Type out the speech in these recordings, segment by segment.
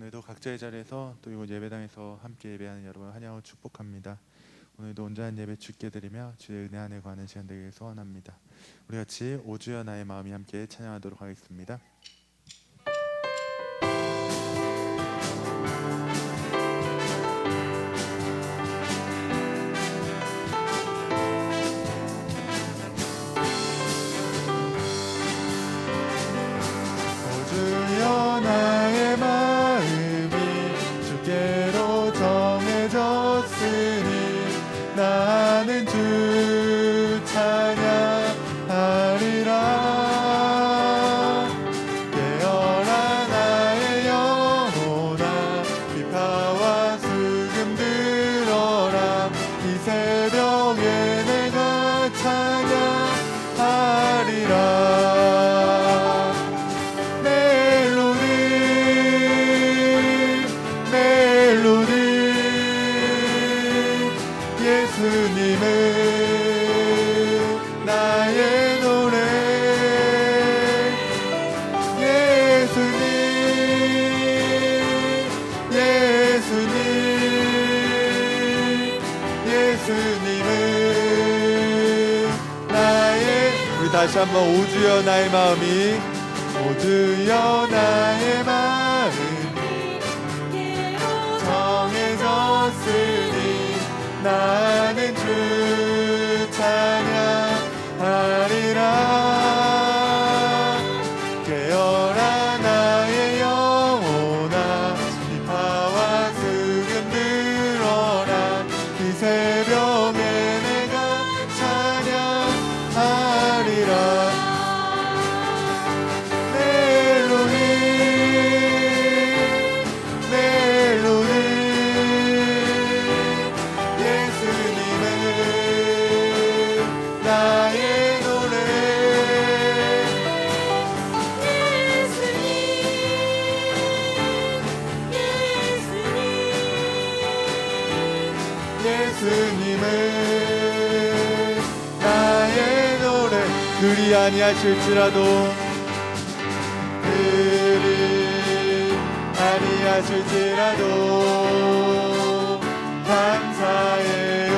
오늘도 각자의 자리에서 또 이곳 예배당에서 함께 예배하는 여러분 환영하고 축복합니다. 오늘도 온전한 예배 주께 드리며 주의 은혜 안에 거하는 시간 되길 소원합니다. 우리 같이 오 주여 나의 마음이 함께 찬양하도록 하겠습니다. 오 주여 나의 마음이 주께로 정해졌으니 나는 주 찬양하리라. 깨어라 나의 영혼아, 비파와 수금 들어라. 이 새벽에 내가 찬양하리라. 멜로디 예수님은 나의 노래. 예수님은 나의. 우리 다시 한번 오 주여 나의 마음이, 오 주여 나의 마음이 정해졌으니 나는 주 찬양하리라. 깨어라 나의 영혼아, 비파와 수금 들어라. 이 새벽에 내가 찬양하리라. 예수님은 나의 노래. 그리 아니하실지라도, 그리 아니하실지라도 감사해요.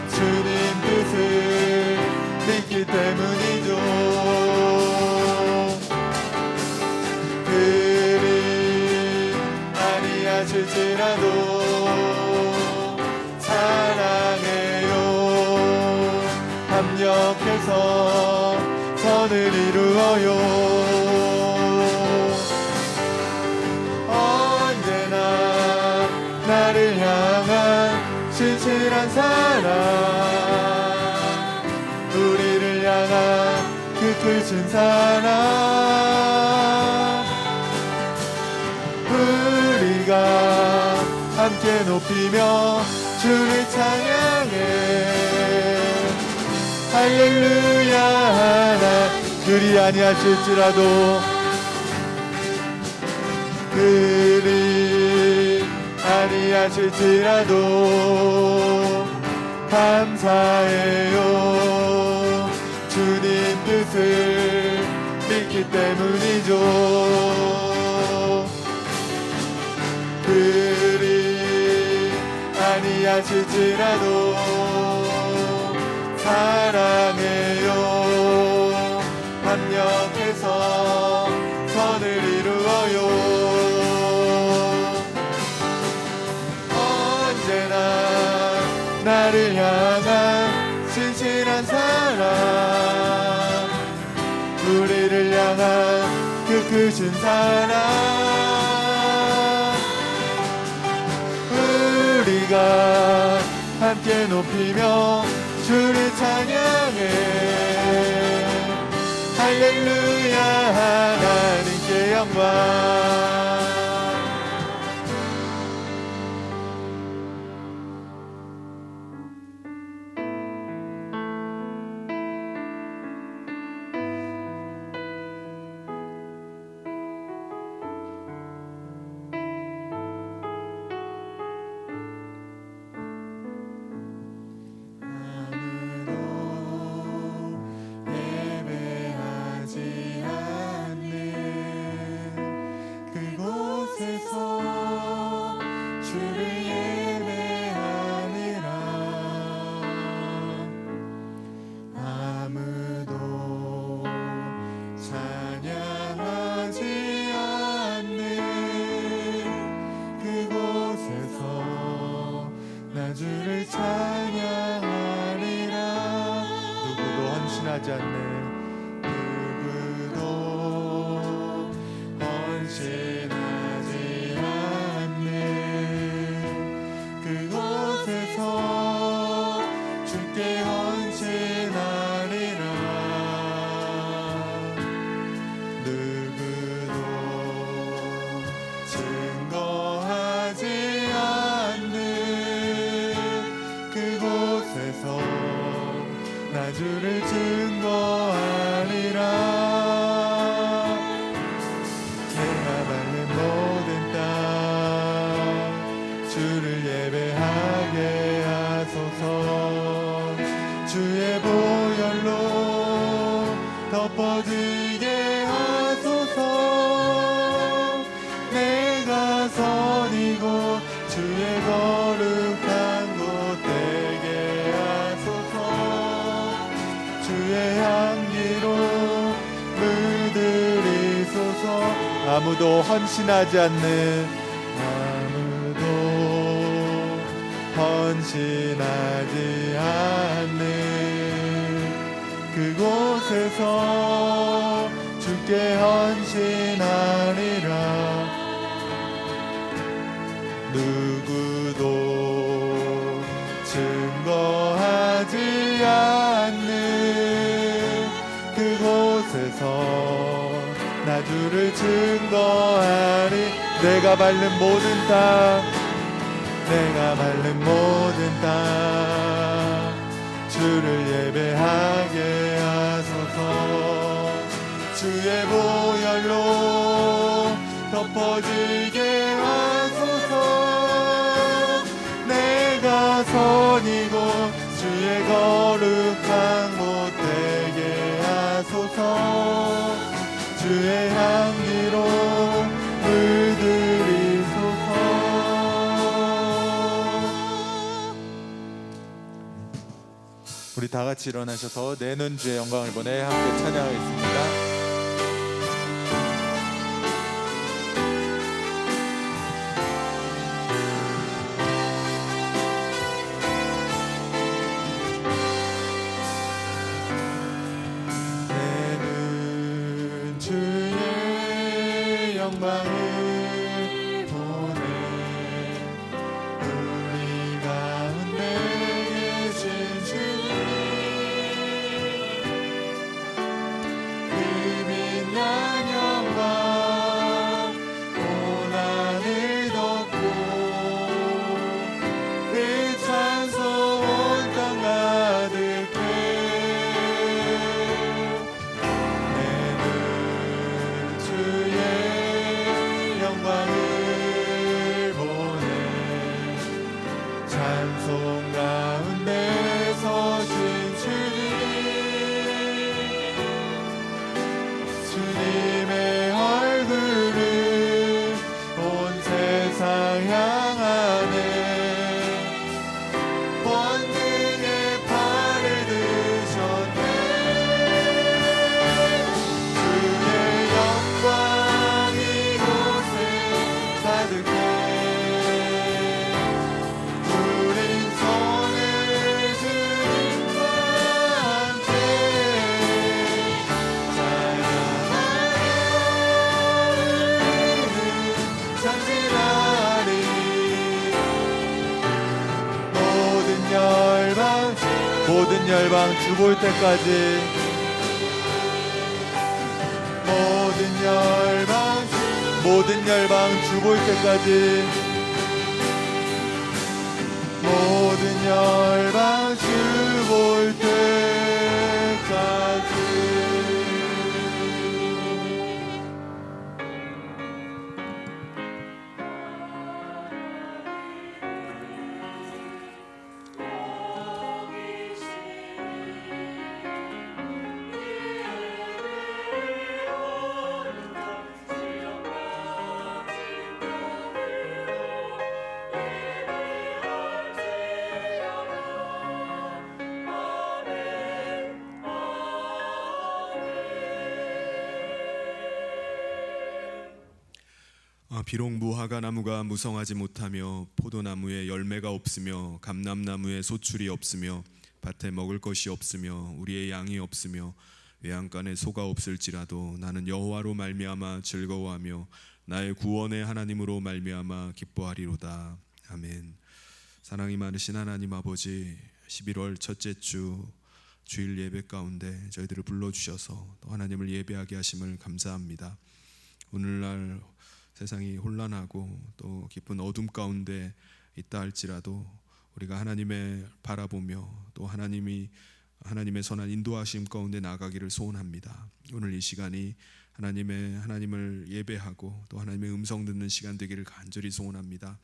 주님 뜻을 믿기 때문이죠. 그리 아니하실지라도 사랑해요. 합력해서 선을 이루어요. 언제나 나를 향한 신실한 사랑, 우리를 향한 그 크신 사랑, 우리가 함께 높이며 주를 찬양해. 할렐루야. 하나. 그리 아니하실지라도, 그리 아니하실지라도 감사해요. 주님 뜻을 믿기 때문이죠. 그리 아니하실지라도 사랑해요. 합력해서 선을 이루어요. 언제나 나를 향한 신실한 사랑, 우리를 향한 그 크신 사랑, 우리가 함께 높이며 주를 찬양해. 할렐루야. 하나님께 영광. 예배하지 않는 그곳에서 주를 예배하리라. 아무도 찬양하지 않는 그곳에서 나 주를 찬양하리라. 누구도 헌신하지 않는, 누구도 헌신하지 않는 그곳에서 주께 헌신하리라. 누구도 증거하지 않는 그곳에서 나 주를 증거하리라. 내가 밟는 모든 땅 주를 예배하게 하소서. 주의 보혈로 덮어지게 하소서. 내가 선이고 주의 거룩한 곳 되게 하소서. 주의 향기로 물들이소서. 아무도 헌신하지 않는, 아무도 헌신하지 않는 그곳에서 주께 헌신하리라. 누구도 증거하지 않는 그곳에서 나 주를 증거하리. 내가 밟는 모든 땅, 내가 밟는 모든 땅 주를 예배하게 하소서. 주의 보혈로 덮어지게 하소서. 내가 선이고 주의 거룩한 곳 되게 하소서. 주의 향기로 물들이소서. 우리 다 같이 일어나셔서 내는 주의 영광을 보내 함께 찬양하겠습니다. 영광을 보내 우리 가운데 계신 주님, 그 빛난 영광 온 하늘 덮고 그 찬송 온 땅 가득해. 영광을 보내 찬송 가운데 서신 주님, 주님의 얼굴을 온 세상 향하네. 권능의 팔을 드셨네. 주의 영광 가득해. 우린 손을 주님과 함께 찬양하리는 찬지라리. 모든 열방 주 볼 때까지, 모든 열방 주 볼 때까지, 모든 열방 주 볼 때까지. 비록 무화과 나무가 무성하지 못하며 포도나무에 열매가 없으며 감람나무에 소출이 없으며 밭에 먹을 것이 없으며 우리의 양이 없으며 외양간에 소가 없을지라도 나는 여호와로 말미암아 즐거워하며 나의 구원의 하나님으로 말미암아 기뻐하리로다. 아멘. 사랑이 많으신 하나님 아버지, 11월 첫째 주 주일 예배 가운데 저희들을 불러주셔서 또 하나님을 예배하게 하심을 감사합니다. 오늘날 세상이 혼란하고 또 깊은 어둠 가운데 있다 할지라도 우리가 하나님을 바라보며 또 하나님의 선한 인도하심 가운데 나아가기를 소원합니다. 오늘 이 시간이 하나님을 예배하고 또 하나님의 음성 듣는 시간 되기를 간절히 소원합니다.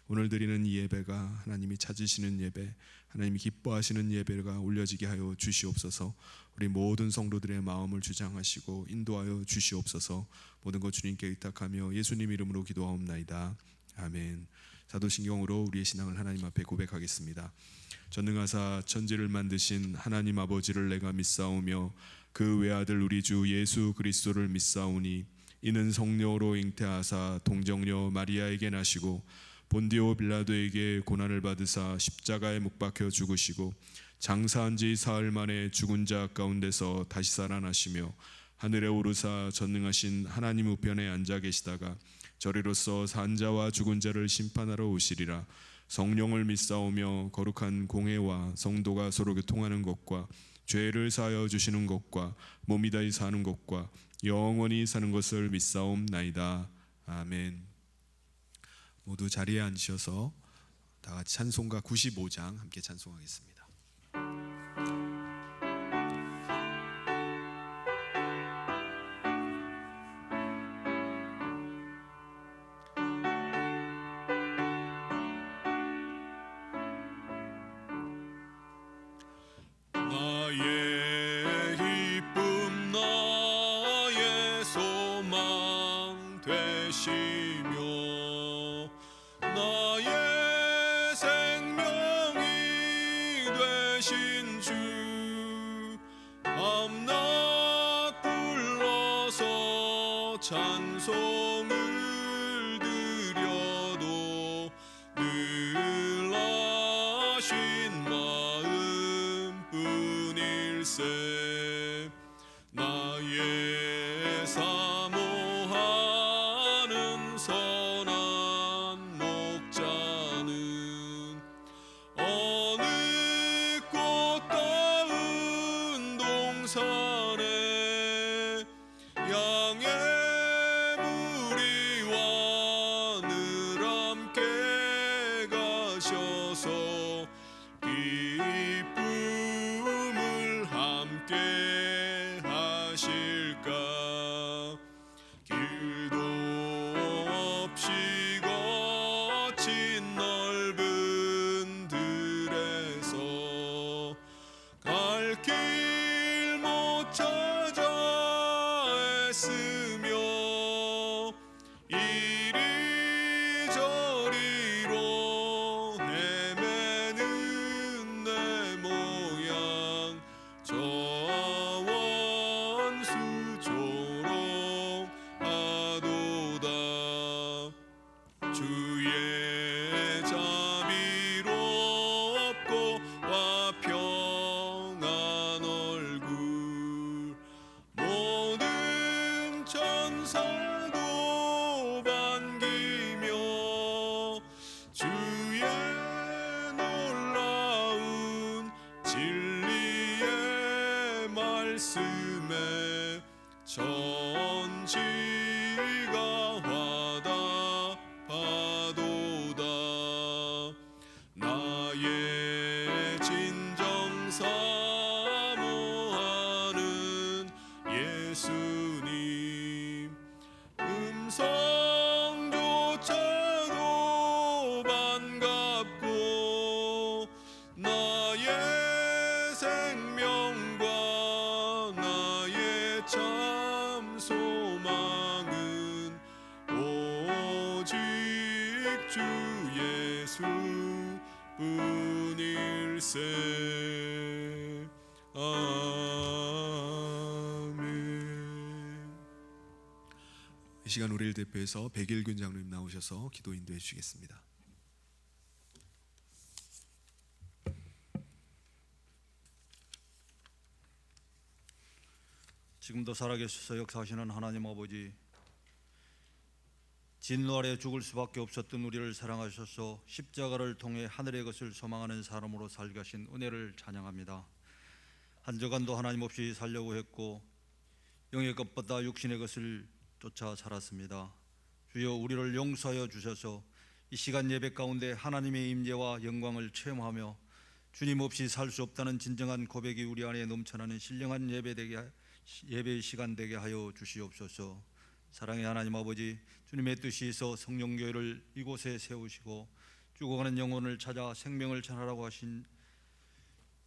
오늘 드리는 이 예배가 하나님이 찾으시는 예배, 하나님이 기뻐하시는 예배가 올려지게 하여 주시옵소서. 우리 모든 성도들의 마음을 주장하시고 인도하여 주시옵소서. 모든 것 주님께 의탁하며 예수님 이름으로 기도하옵나이다. 아멘. 사도신경으로 우리의 신앙을 하나님 앞에 고백하겠습니다. 전능하사 천지를 만드신 하나님 아버지를 내가 믿사오며 그 외아들 우리 주 예수 그리스도를 믿사오니 이는 성령으로 잉태하사 동정녀 마리아에게 나시고 본디오 빌라도에게 고난을 받으사 십자가에 못 박혀 죽으시고 장사한 지 사흘 만에 죽은 자 가운데서 다시 살아나시며 하늘에 오르사 전능하신 하나님 우편에 앉아 계시다가 저리로서 산 자와 죽은 자를 심판하러 오시리라. 성령을 믿사오며 거룩한 공회와 성도가 서로 교통하는 것과 죄를 사하여 주시는 것과 몸이 다히 사는 것과 영원히 사는 것을 믿사옵나이다. 아멘. 모두 자리에 앉으셔서 다 같이 찬송가 95장 함께 찬송하겠습니다. 나의 기쁨 나의 소망 되시며 나의 생명이 되신 주 밤낮 불러서 찬송을 드려도 늘 아신 마음뿐일세. 나의 사모하는 선한 목자는 어느 꽃다운 동산에 양의 무리와 늘 함께 가셔서 기쁨을 함께 하실까. 길도 없이 거친 넓은 들에서 갈 길 못 찾아 애쓰며 이리저리로 헤매는 내 모양 저와 원수처럼 하도다. 주의 자비롭고 와 평안 얼굴 모든 천사도 반기며 주의 놀라운 진리의 말씀에 천지가 화답하도다. 나의 진정 사모하는 예수님 음성조차도 반갑고 나의 생명과 나의 참 소망은 오직 주 예수 뿐일세. 아멘. 이 시간 우리를 대표해서 백일균 장로님 나오셔서 기도 인도해 주시겠습니다. 지금도 살아계셔서 역사하시는 하나님 아버지, 진노 아래 죽을 수밖에 없었던 우리를 사랑하셔서 십자가를 통해 하늘의 것을 소망하는 사람으로 살게 하신 은혜를 찬양합니다. 한 주간도 하나님 없이 살려고 했고 영의 것보다 육신의 것을 쫓아 살았습니다. 주여, 우리를 용서하여 주셔서 이 시간 예배 가운데 하나님의 임재와 영광을 체험하며 주님 없이 살 수 없다는 진정한 고백이 우리 안에 넘쳐나는 신령한 예배의 시간 되게 하여 주시옵소서. 사랑의 하나님 아버지, 주님의 뜻이 있어 성령교회를 이곳에 세우시고 죽어가는 영혼을 찾아 생명을 전하라고 하신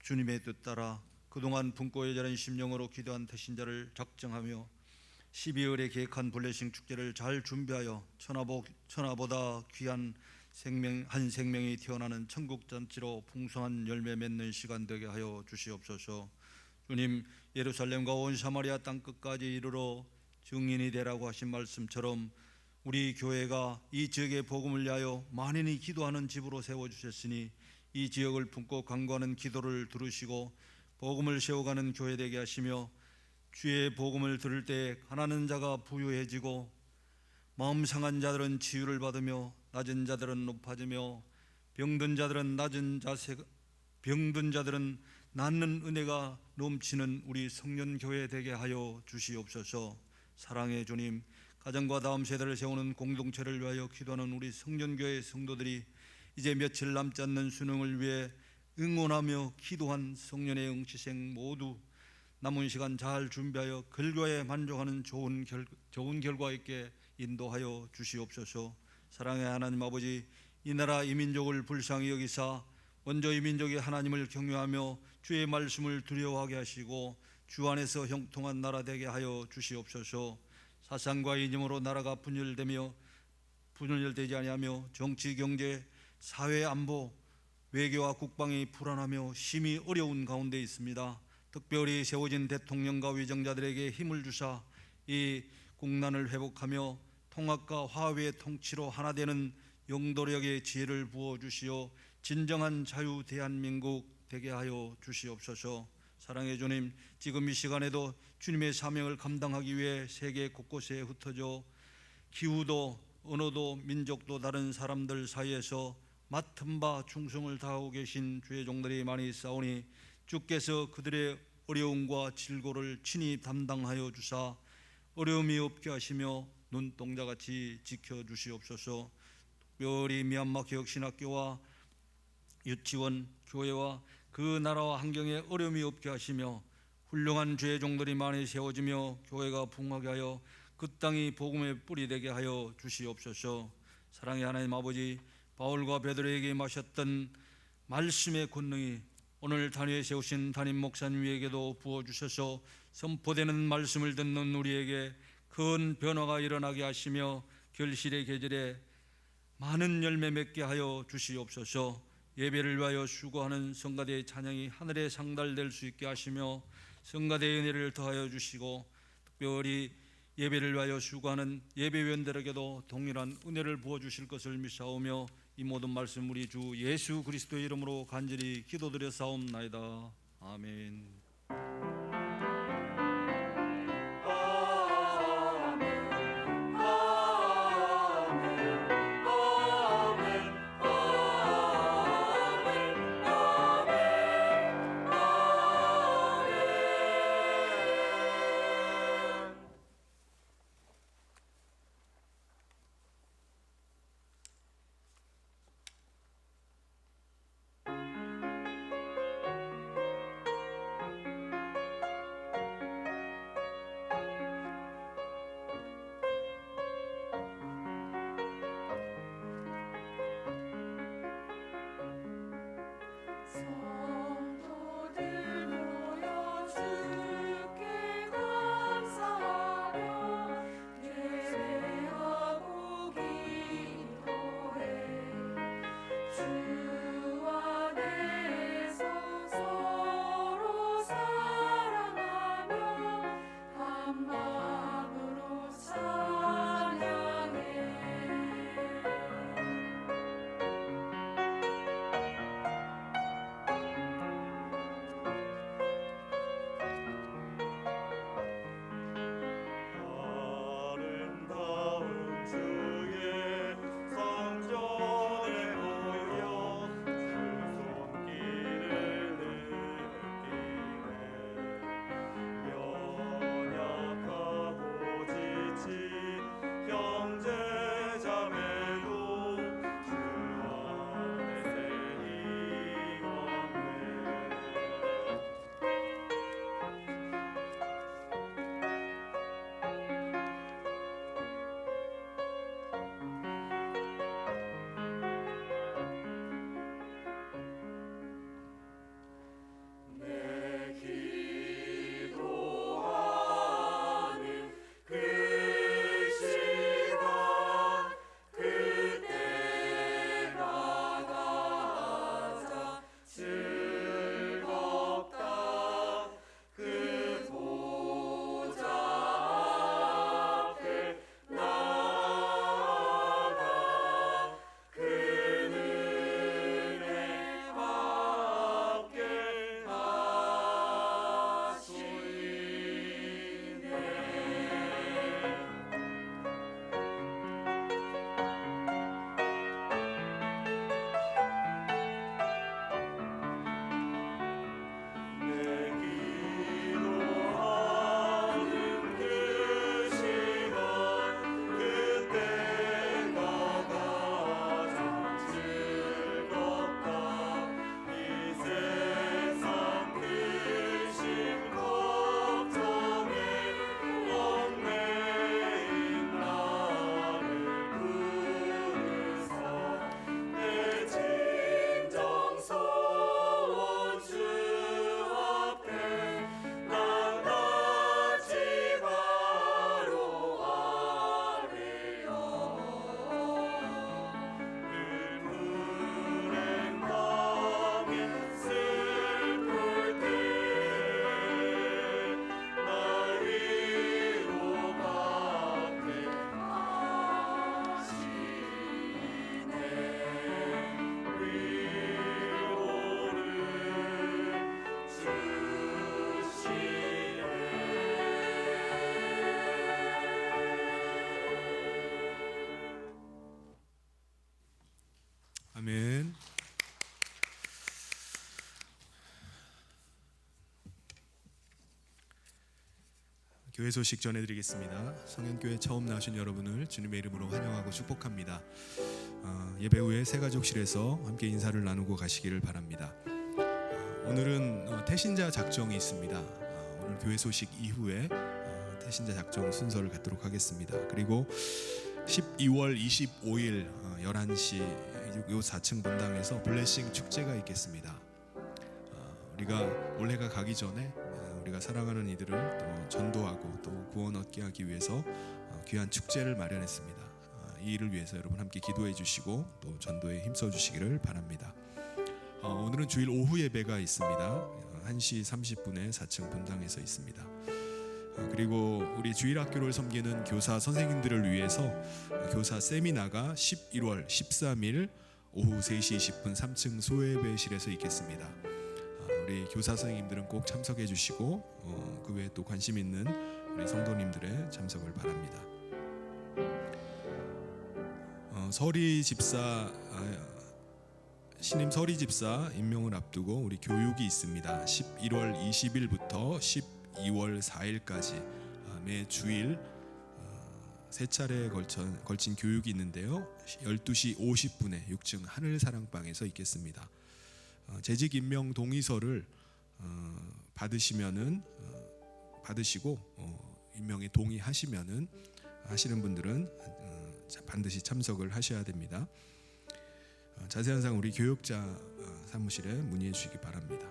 주님의 뜻 따라 그동안 붓고 여전한 심령으로 기도한 대신자를 작정하며 12월에 계획한 블레싱 축제를 잘 준비하여 천하보다 귀한 한 생명이 태어나는 천국잔치로 풍성한 열매 맺는 시간 되게 하여 주시옵소서. 주님, 예루살렘과 온 사마리아 땅끝까지 이르러 증인이 되라고 하신 말씀처럼 우리 교회가 이 지역의 복음을 위하여 만인이 기도하는 집으로 세워주셨으니 이 지역을 품고 간구하는 기도를 들으시고 복음을 세워가는 교회 되게 하시며 주의 복음을 들을 때 가난한 자가 부유해지고 마음 상한 자들은 치유를 받으며 낮은 자들은 높아지며 병든 자들은 낫는 은혜가 넘치는 우리 성년교회 되게 하여 주시옵소서. 사랑의 주님, 가정과 다음 세대를 세우는 공동체를 위하여 기도하는 우리 성년교회 성도들이 이제 며칠 남지 않는 수능을 위해 응원하며 기도한 성년의 응시생 모두 남은 시간 잘 준비하여 결과에 만족하는 좋은 결과 있게 인도하여 주시옵소서. 사랑의 하나님 아버지, 이 나라 이 민족을 불쌍히 여기사 먼저 이 민족이 하나님을 경외하며 주의 말씀을 두려워하게 하시고 주 안에서 형통한 나라 되게 하여 주시옵소서. 사상과 이념으로 나라가 분열되지 아니하며 정치, 경제, 사회 안보, 외교와 국방이 불안하며 심히 어려운 가운데 있습니다. 특별히 세워진 대통령과 위정자들에게 힘을 주사 이 국난을 회복하며 통합과 화합의 통치로 하나 되는 영도력의 지혜를 부어주시어 진정한 자유 대한민국 되게 하여 주시옵소서. 사랑의 주님, 지금 이 시간에도 주님의 사명을 감당하기 위해 세계 곳곳에 흩어져 기후도 언어도 민족도 다른 사람들 사이에서 맡은 바 충성을 다하고 계신 주의 종들이 많이 있사오니 주께서 그들의 어려움과 질고를 친히 담당하여 주사 어려움이 없게 하시며 눈동자같이 지켜주시옵소서. 특별히 미얀마 개혁신학교와 유치원, 교회와 그 나라와 환경에 어려움이 없게 하시며 훌륭한 주의 종들이 많이 세워지며 교회가 부흥하게 하여 그 땅이 복음의 뿌리 되게 하여 주시옵소서. 사랑의 하나님 아버지, 바울과 베드로에게 마셨던 말씀의 권능이 오늘 단위에 세우신 담임 목사님 위에게도 부어주셔서 선포되는 말씀을 듣는 우리에게 큰 변화가 일어나게 하시며 결실의 계절에 많은 열매 맺게 하여 주시옵소서. 예배를 위하여 수고하는 성가대의 찬양이 하늘에 상달될 수 있게 하시며 성가대의 은혜를 더하여 주시고 특별히 예배를 위하여 수고하는 예배위원들에게도 동일한 은혜를 부어주실 것을 믿사오며 이 모든 말씀 우리 주 예수 그리스도의 이름으로 간절히 기도드려 사옵나이다. 아멘. 아멘. 교회 소식 전해드리겠습니다. 성현교회 처음 나오신 여러분을 주님의 이름으로 환영하고 축복합니다. 예배 후에 새가족실에서 함께 인사를 나누고 가시기를 바랍니다. 오늘은 태신자 작정이 있습니다. 오늘 교회 소식 이후에 태신자 작정 순서를 갖도록 하겠습니다. 그리고 12월 25일 11시 요 4층 본당에서 블레싱 축제가 있겠습니다. 우리가 올해가 가기 전에 우리가 사랑하는 이들을 또 전도하고 또 구원 얻게 하기 위해서 귀한 축제를 마련했습니다. 이 일을 위해서 여러분 함께 기도해 주시고 또 전도에 힘써 주시기를 바랍니다. 오늘은 주일 오후 예배가 있습니다. 1시 30분에 4층 본당에서 있습니다. 그리고 우리 주일학교를 섬기는 교사 선생님들을 위해서 교사 세미나가 11월 13일 오후 3시 20분 3층 소예배실에서 있겠습니다. 우리 교사 선생님들은 꼭 참석해 주시고 그 외에 또 관심 있는 우리 성도님들의 참석을 바랍니다. 서리 집사 신임 서리 집사 임명을 앞두고 우리 교육이 있습니다. 11월 20일부터 12월 4일까지 매 주일 세 차례에 걸친 교육이 있는데요. 12시 50분에 6층 하늘사랑방에서 있겠습니다. 재직 임명 동의서를 받으시고 임명에 동의하시면은 하시는 분들은 반드시 참석을 하셔야 됩니다. 자세한 사항 우리 교육자 사무실에 문의해 주시기 바랍니다.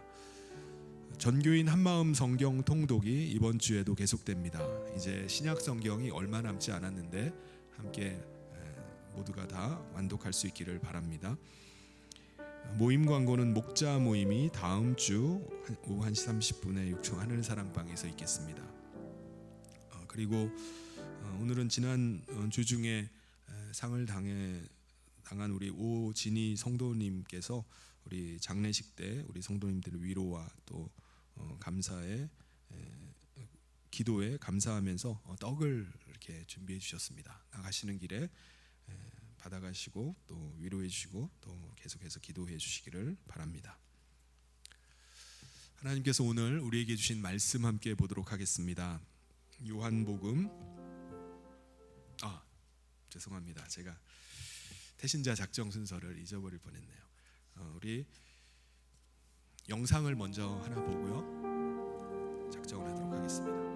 전교인 한마음 성경 통독이 이번 주에도 계속됩니다. 이제 신약 성경이 얼마 남지 않았는데 함께 모두가 다 완독할 수 있기를 바랍니다. 모임 광고는 목자 모임이 다음 주 오후 1시 30분에 6층 하늘사랑방에서 있겠습니다. 그리고 오늘은 지난 주 중에 상을 당한 우리 오진희 성도님께서 우리 장례식 때 우리 성도님들의 위로와 또 감사의 기도에 감사하면서 떡을 이렇게 준비해 주셨습니다. 나가시는 길에 받아가시고 또 위로해 주시고 또 계속해서 기도해 주시기를 바랍니다. 하나님께서 오늘 우리에게 주신 말씀 함께 보도록 하겠습니다. 요한복음 죄송합니다. 제가 태신자 작정 순서를 잊어버릴 뻔했네요. 우리 영상을 먼저 하나 보고요. 작정을 하도록 하겠습니다.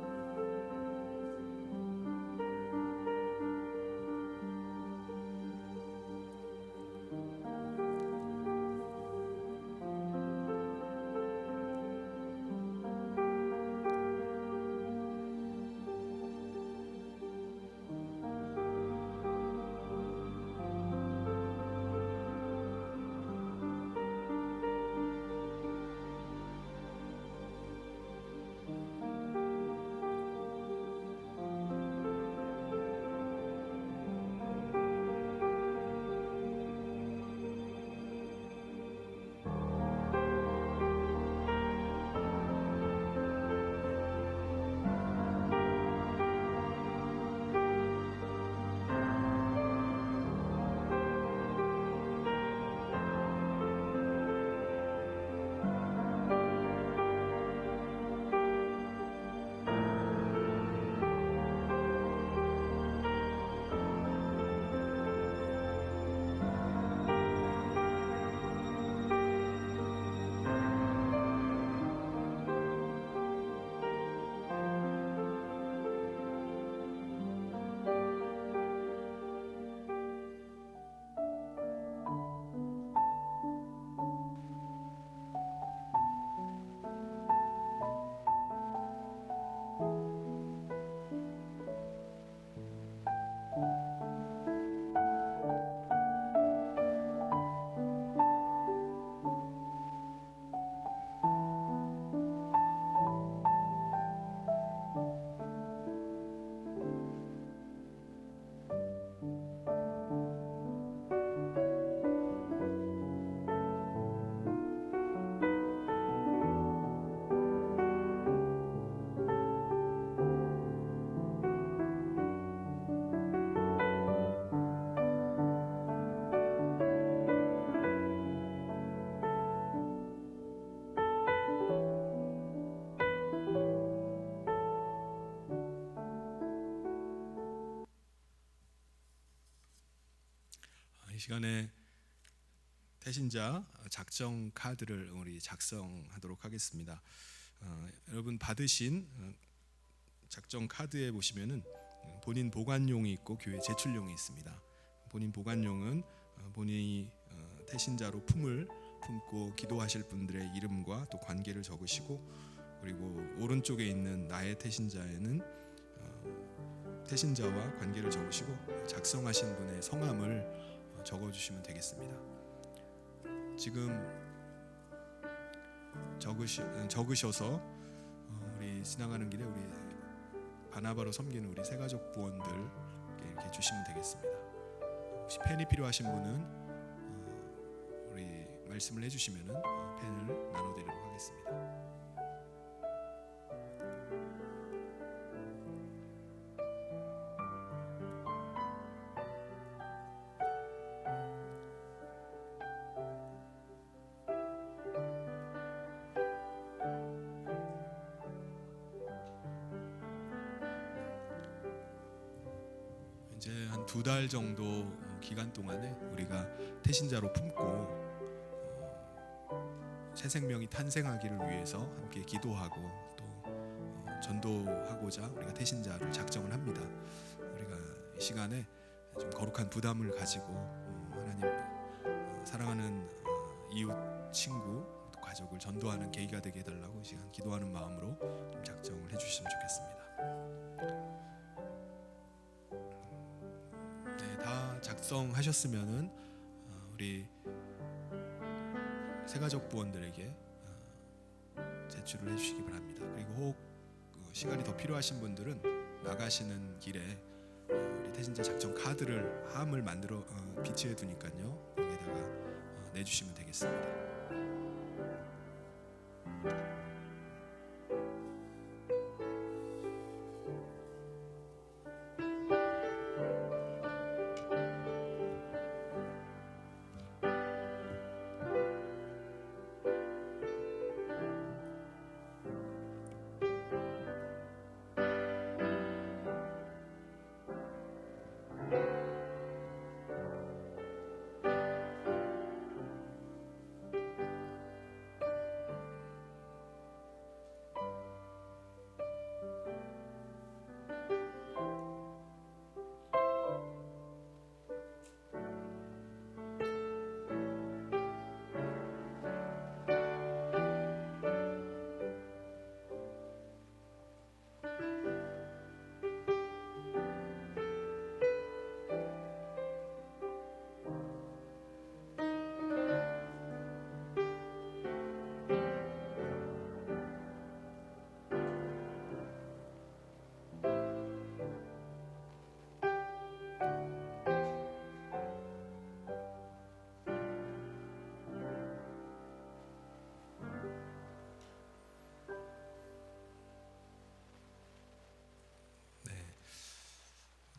시간에 태신자 작정 카드를 우리 작성하도록 하겠습니다. 여러분 받으신 작정 카드에 보시면은 본인 보관용이 있고 교회 제출용이 있습니다. 본인 보관용은 본인이 태신자로 품고 기도하실 분들의 이름과 또 관계를 적으시고, 그리고 오른쪽에 있는 나의 태신자에는 태신자와 관계를 적으시고 작성하신 분의 성함을 적어주시면 되겠습니다. 지금 적으셔서 우리 지나가는 길에 우리 바나바로 섬기는 우리 새가족 부원들께 이렇게 주시면 되겠습니다. 혹시 펜이 필요하신 분은 우리 말씀을 해주시면은 펜을 나눠드리도록 하겠습니다. 이제 한 2달 정도 기간 동안에 우리가 태신자로 품고 새 생명이 탄생하기를 위해서 함께 기도하고 또 전도하고자 우리가 태신자를 작정을 합니다. 우리가 이 시간에 좀 거룩한 부담을 가지고 하나님 사랑하는 이웃, 친구, 또 가족을 전도하는 계기가 되게 해달라고 이 시간 기도하는 마음으로 좀 작정을 해주시면 좋겠습니다. 네, 다 작성하셨으면은 우리 새가족 부원들에게 제출을 해주시기 바랍니다. 그리고 혹 시간이 더 필요하신 분들은 나가시는 길에 우리 태신자 작정 카드를 함을 만들어 비치해 두니까요, 여기다가 내주시면 되겠습니다.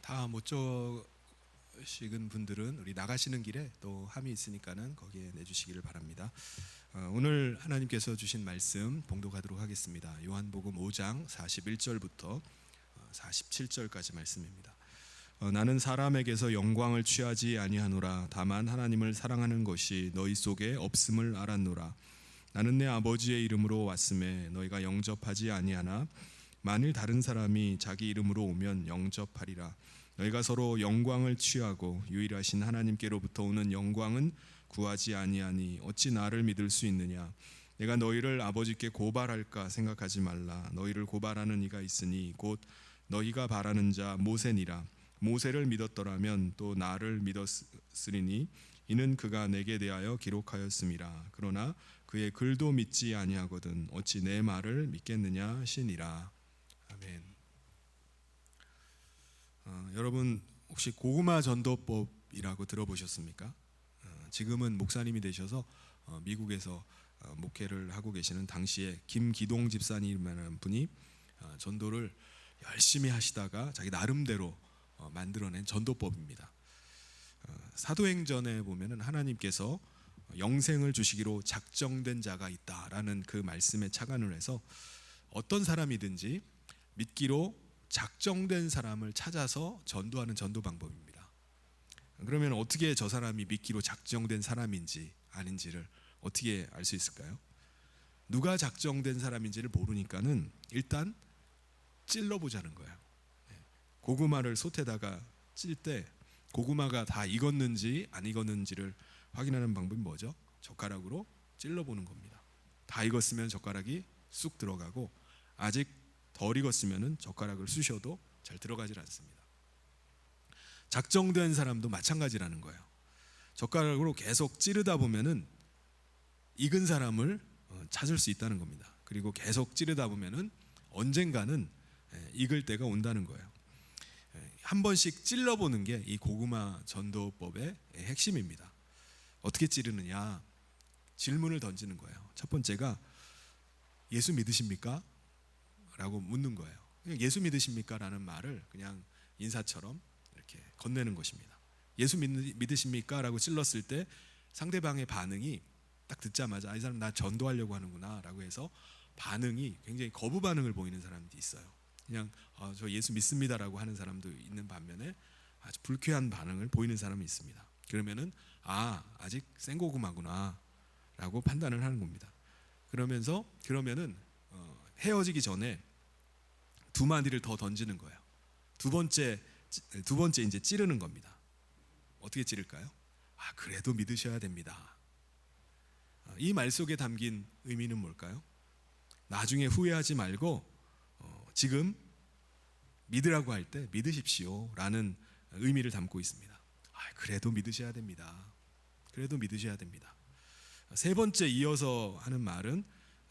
다 못 적으신 분들은 우리 나가시는 길에 또 함이 있으니까는 거기에 내주시기를 바랍니다. 오늘 하나님께서 주신 말씀 봉독하도록 하겠습니다. 요한복음 5장 41절부터 47절까지 말씀입니다. 나는 사람에게서 영광을 취하지 아니하노라. 다만 하나님을 사랑하는 것이 너희 속에 없음을 알았노라. 나는 내 아버지의 이름으로 왔음에 너희가 영접하지 아니하나 만일 다른 사람이 자기 이름으로 오면 영접하리라. 너희가 서로 영광을 취하고 유일하신 하나님께로부터 오는 영광은 구하지 아니하니 어찌 나를 믿을 수 있느냐. 내가 너희를 아버지께 고발할까 생각하지 말라. 너희를 고발하는 이가 있으니 곧 너희가 바라는 자 모세니라. 모세를 믿었더라면 또 나를 믿었으리니 이는 그가 내게 대하여 기록하였음이라. 그러나 그의 글도 믿지 아니하거든 어찌 내 말을 믿겠느냐 하시니라. 아멘. 여러분 혹시 고구마 전도법이라고 들어보셨습니까? 지금은 목사님이 되셔서 미국에서 목회를 하고 계시는 당시에 김기동 집사님이라는 분이 전도를 열심히 하시다가 자기 나름대로 만들어낸 전도법입니다. 사도행전에 보면은 하나님께서 영생을 주시기로 작정된 자가 있다라는 그 말씀에 착안을 해서 어떤 사람이든지 믿기로 작정된 사람을 찾아서 전도하는 전도 방법입니다. 그러면 어떻게 저 사람이 미끼로 작정된 사람인지 아닌지를 어떻게 알 수 있을까요? 누가 작정된 사람인지를 모르니까는 일단 찔러보자는 거예요. 고구마를 솥에다가 찔 때 고구마가 다 익었는지 안 익었는지를 확인하는 방법이 뭐죠? 젓가락으로 찔러보는 겁니다. 다 익었으면 젓가락이 쑥 들어가고 아직 덜 익었으면 젓가락을 쑤셔도 잘 들어가질 않습니다. 작정된 사람도 마찬가지라는 거예요. 젓가락으로 계속 찌르다 보면은 익은 사람을 찾을 수 있다는 겁니다. 그리고 계속 찌르다 보면은 언젠가는 익을 때가 온다는 거예요. 한 번씩 찔러보는 게 이 고구마 전도법의 핵심입니다. 어떻게 찌르느냐? 질문을 던지는 거예요. 첫 번째가 예수 믿으십니까? 라고 묻는 거예요. 예수 믿으십니까? 라는 말을 그냥 인사처럼 이렇게 건네는 것입니다. 예수 믿으십니까? 라고 찔렀을 때 상대방의 반응이 딱 듣자마자 이 사람 나 전도하려고 하는구나 라고 해서 반응이 굉장히 거부 반응을 보이는 사람들이 있어요. 그냥 저 예수 믿습니다라고 하는 사람도 있는 반면에 아주 불쾌한 반응을 보이는 사람이 있습니다. 그러면은 아직 생고구마구나 라고 판단을 하는 겁니다. 그러면은 헤어지기 전에 두 마디를 더 던지는 거예요. 두 번째 이제 찌르는 겁니다. 어떻게 찌를까요? 그래도 믿으셔야 됩니다. 이 말 속에 담긴 의미는 뭘까요? 나중에 후회하지 말고 지금 믿으라고 할 때 믿으십시오 라는 의미를 담고 있습니다. 그래도 믿으셔야 됩니다. 그래도 믿으셔야 됩니다. 세 번째 이어서 하는 말은,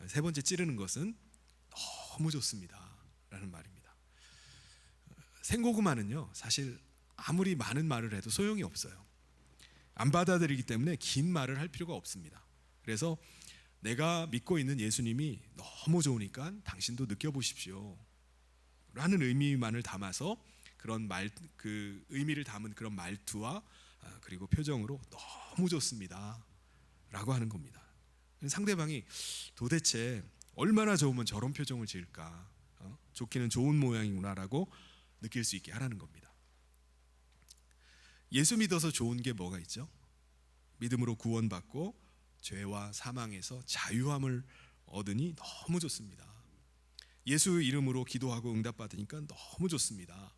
세 번째 찌르는 것은 너무 좋습니다 라는 말입니다. 생고구마는요 사실 아무리 많은 말을 해도 소용이 없어요. 안 받아들이기 때문에 긴 말을 할 필요가 없습니다. 그래서 내가 믿고 있는 예수님이 너무 좋으니까 당신도 느껴보십시오 라는 의미만을 담아서 그런 그 의미를 담은 그런 말투와 그리고 표정으로 너무 좋습니다 라고 하는 겁니다. 상대방이 도대체 얼마나 좋으면 저런 표정을 지을까, 좋기는 좋은 모양이구나 라고 느낄 수 있게 하라는 겁니다. 예수 믿어서 좋은 게 뭐가 있죠? 믿음으로 구원받고 죄와 사망에서 자유함을 얻으니 너무 좋습니다. 예수 이름으로 기도하고 응답받으니까 너무 좋습니다.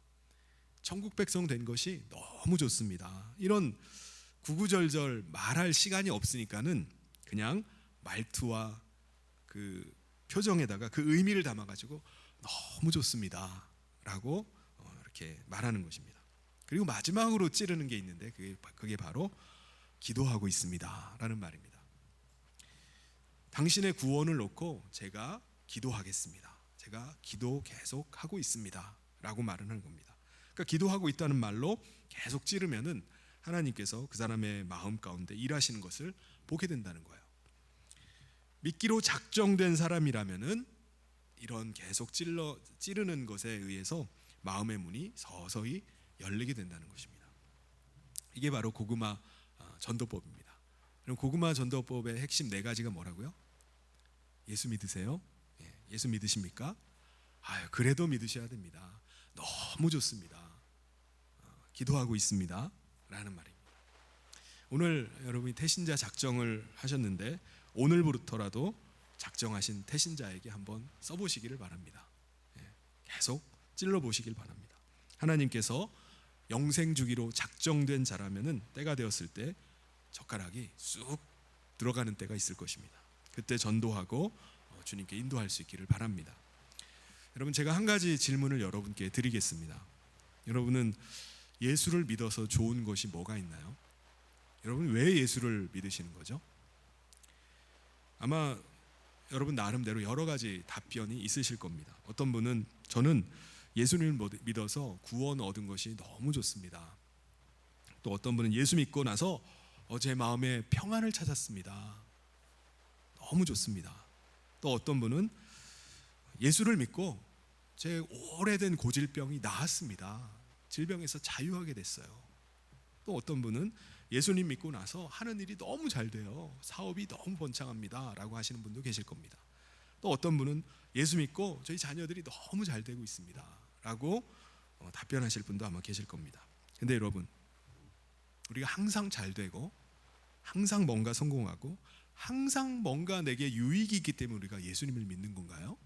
천국 백성 된 것이 너무 좋습니다. 이런 구구절절 말할 시간이 없으니까는 그냥 말투와 그 표정에다가 그 의미를 담아가지고 너무 좋습니다 라고 이렇게 말하는 것입니다. 그리고 마지막으로 찌르는 게 있는데 그게 바로 기도하고 있습니다 라는 말입니다. 당신의 구원을 놓고 제가 기도하겠습니다. 제가 기도 계속 하고 있습니다 라고 말을 하는 겁니다. 그러니까 기도하고 있다는 말로 계속 찌르면은 하나님께서 그 사람의 마음 가운데 일하시는 것을 보게 된다는 거예요. 믿기로 작정된 사람이라면은 이런 계속 찌르는 것에 의해서 마음의 문이 서서히 열리게 된다는 것입니다. 이게 바로 고구마 전도법입니다. 그럼 고구마 전도법의 핵심 네 가지가 뭐라고요? 예수 믿으세요? 예수 믿으십니까? 그래도 믿으셔야 됩니다. 너무 좋습니다. 기도하고 있습니다 라는 말입니다. 오늘 여러분이 태신자 작정을 하셨는데 오늘부터라도 작정하신 태신자에게 한번 써보시기를 바랍니다. 계속 찔러보시길 바랍니다. 하나님께서 영생 주기로 작정된 자라면은 때가 되었을 때 젓가락이 쑥 들어가는 때가 있을 것입니다. 그때 전도하고 주님께 인도할 수 있기를 바랍니다. 여러분, 제가 한 가지 질문을 여러분께 드리겠습니다. 여러분은 예수를 믿어서 좋은 것이 뭐가 있나요? 여러분 왜 예수를 믿으시는 거죠? 아마 여러분 나름대로 여러 가지 답변이 있으실 겁니다. 어떤 분은 저는 예수님을 믿어서 구원 얻은 것이 너무 좋습니다. 또 어떤 분은 예수 믿고 나서 제 마음에 평안을 찾았습니다. 너무 좋습니다. 또 어떤 분은 예수를 믿고 제 오래된 고질병이 나았습니다. 질병에서 자유하게 됐어요. 또 어떤 분은 예수님 믿고 나서 하는 일이 너무 잘 돼요. 사업이 너무 번창합니다 라고 하시는 분도 계실 겁니다. 또 어떤 분은 예수 믿고 저희 자녀들이 너무 잘 되고 있습니다 라고 답변하실 분도 아마 계실 겁니다. 근데 여러분, 우리가 항상 잘 되고 항상 뭔가 성공하고 항상 뭔가 내게 유익이 있기 때문에 우리가 예수님을 믿는 건가요?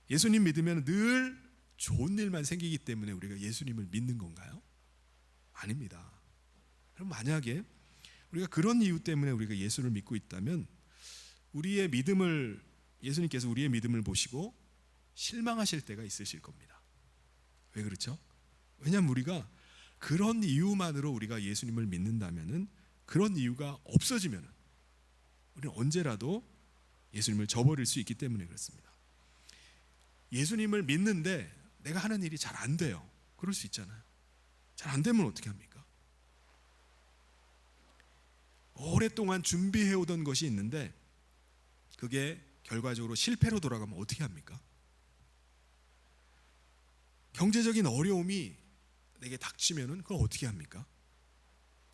예수님 믿으면 늘 좋은 일만 생기기 때문에 우리가 예수님을 믿는 건가요? 아닙니다. 그럼 만약에 우리가 그런 이유 때문에 우리가 예수를 믿고 있다면 우리의 믿음을 예수님께서 우리의 믿음을 보시고 실망하실 때가 있으실 겁니다. 왜 그렇죠? 왜냐하면 우리가 그런 이유만으로 우리가 예수님을 믿는다면은 그런 이유가 없어지면은 우리는 언제라도 예수님을 저버릴 수 있기 때문에 그렇습니다. 예수님을 믿는데 내가 하는 일이 잘 안 돼요. 그럴 수 있잖아요. 잘 안 되면 어떻게 합니까? 오랫동안 준비해오던 것이 있는데 그게 결과적으로 실패로 돌아가면 어떻게 합니까? 경제적인 어려움이 내게 닥치면은 그걸 어떻게 합니까?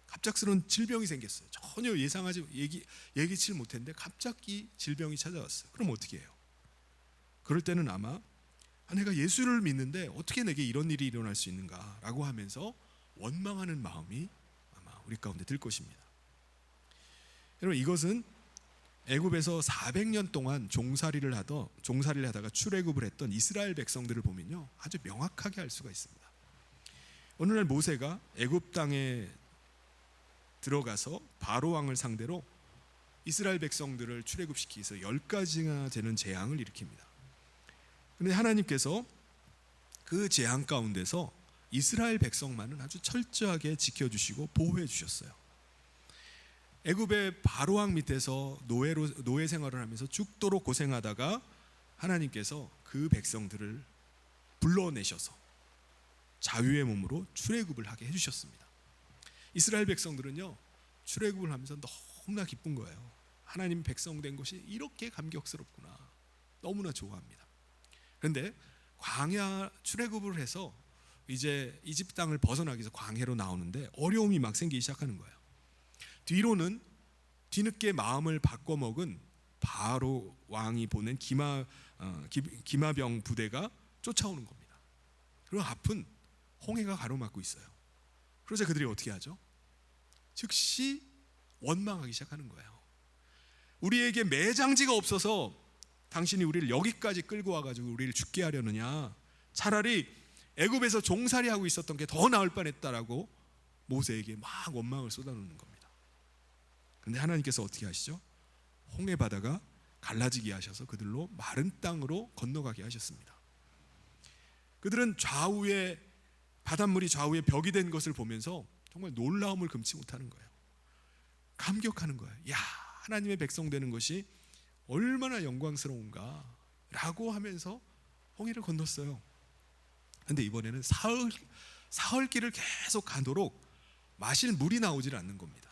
갑작스러운 질병이 생겼어요. 전혀 예기치 못했는데 갑자기 질병이 찾아왔어요. 그럼 어떻게 해요? 그럴 때는 아마 내가 예수를 믿는데 어떻게 내게 이런 일이 일어날 수 있는가라고 하면서 원망하는 마음이 아마 우리 가운데 들 것입니다. 여러분, 이것은 애굽에서 400년 동안 종살이를 하다가 출애굽을 했던 이스라엘 백성들을 보면요 아주 명확하게 알 수가 있습니다. 어느 날 모세가 애굽 땅에 들어가서 바로 왕을 상대로 이스라엘 백성들을 출애굽시키기 위해서 10가지가 되는 재앙을 일으킵니다. 그런데 하나님께서 그 재앙 가운데서 이스라엘 백성만은 아주 철저하게 지켜주시고 보호해 주셨어요. 애굽의 바로 왕 밑에서 노예 생활을 하면서 죽도록 고생하다가 하나님께서 그 백성들을 불러내셔서 자유의 몸으로 출애굽을 하게 해주셨습니다. 이스라엘 백성들은요 출애굽을 하면서 너무나 기쁜 거예요. 하나님 백성 된 것이 이렇게 감격스럽구나, 너무나 좋아합니다. 그런데 광야 출애굽을 해서 이제 이집트 땅을 벗어나기 위해서 광야로 나오는데 어려움이 막 생기기 시작하는 거예요. 뒤로는 뒤늦게 마음을 바꿔먹은 바로 왕이 보낸 기마병 부대가 쫓아오는 겁니다. 그리고 앞은 홍해가 가로막고 있어요. 그러자 그들이 어떻게 하죠? 즉시 원망하기 시작하는 거예요. 우리에게 매장지가 없어서 당신이 우리를 여기까지 끌고 와가지고 우리를 죽게 하려느냐, 차라리 애굽에서 종살이하고 있었던 게 더 나을 뻔했다라고 모세에게 막 원망을 쏟아놓는 겁니다. 그런데 하나님께서 어떻게 하시죠? 홍해 바다가 갈라지게 하셔서 그들로 마른 땅으로 건너가게 하셨습니다. 그들은 바닷물이 좌우에 벽이 된 것을 보면서 정말 놀라움을 금치 못하는 거예요. 감격하는 거예요. 야, 하나님의 백성 되는 것이 얼마나 영광스러운가 라고 하면서 홍해를 건넜어요. 그런데 이번에는 사흘 길을 계속 가도록 마실 물이 나오질 않는 겁니다.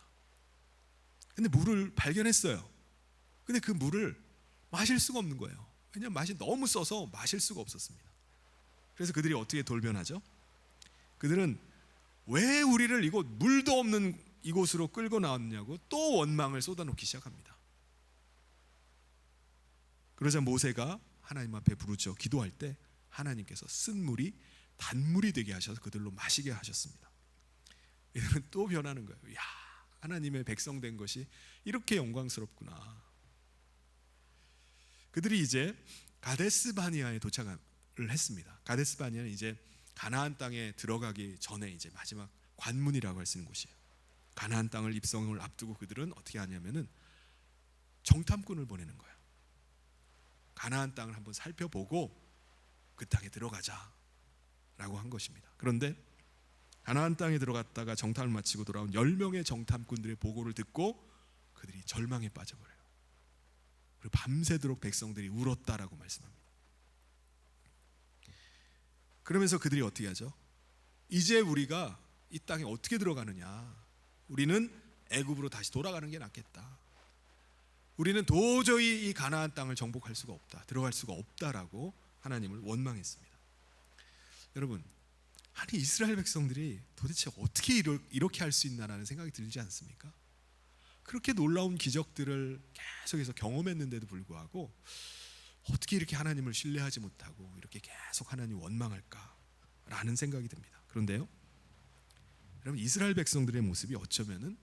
근데 물을 발견했어요. 근데 그 물을 마실 수가 없는 거예요. 왜냐하면 맛이 너무 써서 마실 수가 없었습니다. 그래서 그들이 어떻게 돌변하죠? 그들은 왜 우리를 이곳 물도 없는 이곳으로 끌고 나왔냐고 또 원망을 쏟아놓기 시작합니다. 그러자 모세가 하나님 앞에 부르짖어 기도할 때 하나님께서 쓴 물이 단물이 되게 하셔서 그들로 마시게 하셨습니다. 이들은 또 변하는 거예요. 야, 하나님의 백성 된 것이 이렇게 영광스럽구나. 그들이 이제 가데스 바니아에 도착을 했습니다. 가데스 바니아는 이제 가나안 땅에 들어가기 전에 이제 마지막 관문이라고 할 수 있는 곳이에요. 가나안 땅을 입성을 앞두고 그들은 어떻게 하냐면은 정탐꾼을 보내는 거예요. 가나안 땅을 한번 살펴보고 그 땅에 들어가자라고 한 것입니다. 그런데 가나안 땅에 들어갔다가 정탐을 마치고 돌아온 10명의 정탐꾼들의 보고를 듣고 그들이 절망에 빠져버려요. 그리고 밤새도록 백성들이 울었다라고 말씀합니다. 그러면서 그들이 어떻게 하죠? 이제 우리가 이 땅에 어떻게 들어가느냐? 우리는 애굽으로 다시 돌아가는 게 낫겠다. 우리는 도저히 이 가나안 땅을 정복할 수가 없다, 들어갈 수가 없다라고 하나님을 원망했습니다. 여러분, 아니 이스라엘 백성들이 도대체 어떻게 이렇게 할 수 있나라는 생각이 들지 않습니까? 그렇게 놀라운 기적들을 계속해서 경험했는데도 불구하고 어떻게 이렇게 하나님을 신뢰하지 못하고 이렇게 계속 하나님 원망할까라는 생각이 듭니다. 그런데요, 여러분, 이스라엘 백성들의 모습이 어쩌면은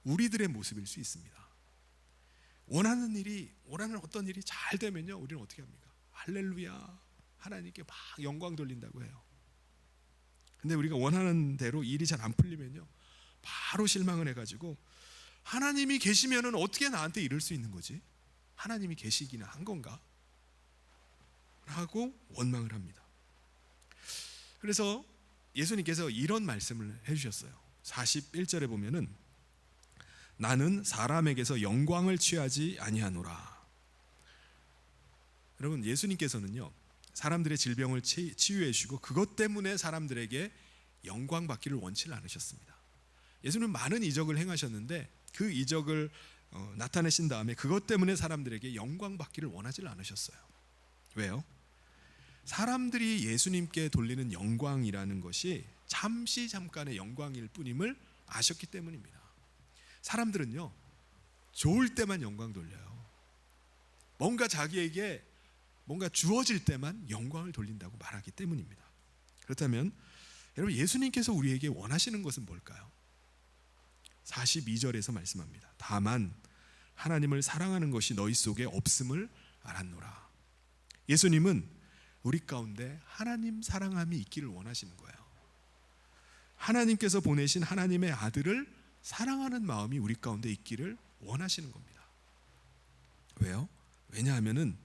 우리들의 모습일 수 있습니다. 원하는 어떤 일이 잘 되면요, 우리는 어떻게 합니까? 할렐루야, 하나님께 막 영광 돌린다고 해요. 근데 우리가 원하는 대로 일이 잘 안 풀리면요, 바로 실망을 해가지고 하나님이 계시면은 어떻게 나한테 이럴 수 있는 거지? 하나님이 계시기나 한 건가? 라고 원망을 합니다. 그래서 예수님께서 이런 말씀을 해주셨어요. 41절에 보면은 나는 사람에게서 영광을 취하지 아니하노라. 여러분, 예수님께서는요, 사람들의 질병을 치유해 주시고 그것 때문에 사람들에게 영광 받기를 원치 않으셨습니다. 예수님은 많은 이적을 행하셨는데 그 이적을 나타내신 다음에 그것 때문에 사람들에게 영광 받기를 원하지 않으셨어요. 왜요? 사람들이 예수님께 돌리는 영광이라는 것이 잠깐의 영광일 뿐임을 아셨기 때문입니다. 사람들은요, 좋을 때만 영광 돌려요. 뭔가 자기에게 뭔가 주어질 때만 영광을 돌린다고 말하기 때문입니다. 그렇다면 여러분, 예수님께서 우리에게 원하시는 것은 뭘까요? 42절에서 말씀합니다. 다만 하나님을 사랑하는 것이 너희 속에 없음을 알았노라. 예수님은 우리 가운데 하나님 사랑함이 있기를 원하시는 거예요. 하나님께서 보내신 하나님의 아들을 사랑하는 마음이 우리 가운데 있기를 원하시는 겁니다. 왜요? 왜냐하면은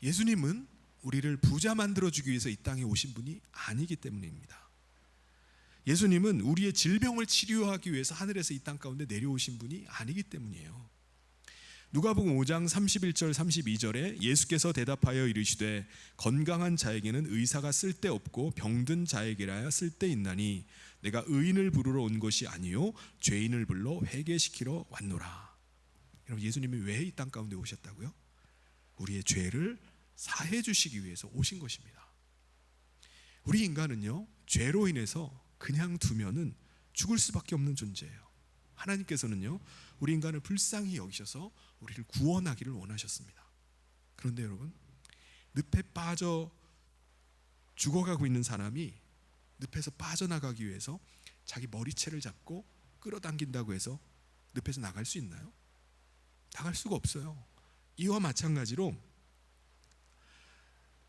예수님은 우리를 부자 만들어주기 위해서 이 땅에 오신 분이 아니기 때문입니다. 예수님은 우리의 질병을 치료하기 위해서 하늘에서 이 땅 가운데 내려오신 분이 아니기 때문이에요. 누가복음 5장 31절 32절에 예수께서 대답하여 이르시되 건강한 자에게는 의사가 쓸데없고 병든 자에게라야 쓸데있나니 내가 의인을 부르러 온 것이 아니요 죄인을 불러 회개시키러 왔노라. 여러분, 예수님이 왜 이 땅 가운데 오셨다고요? 우리의 죄를 사해 주시기 위해서 오신 것입니다. 우리 인간은요, 죄로 인해서 그냥 두면은 죽을 수밖에 없는 존재예요. 하나님께서는요, 우리 인간을 불쌍히 여기셔서 우리를 구원하기를 원하셨습니다. 그런데 여러분, 늪에 빠져 죽어가고 있는 사람이 늪에서 빠져나가기 위해서 자기 머리채를 잡고 끌어당긴다고 해서 늪에서 나갈 수 있나요? 나갈 수가 없어요. 이와 마찬가지로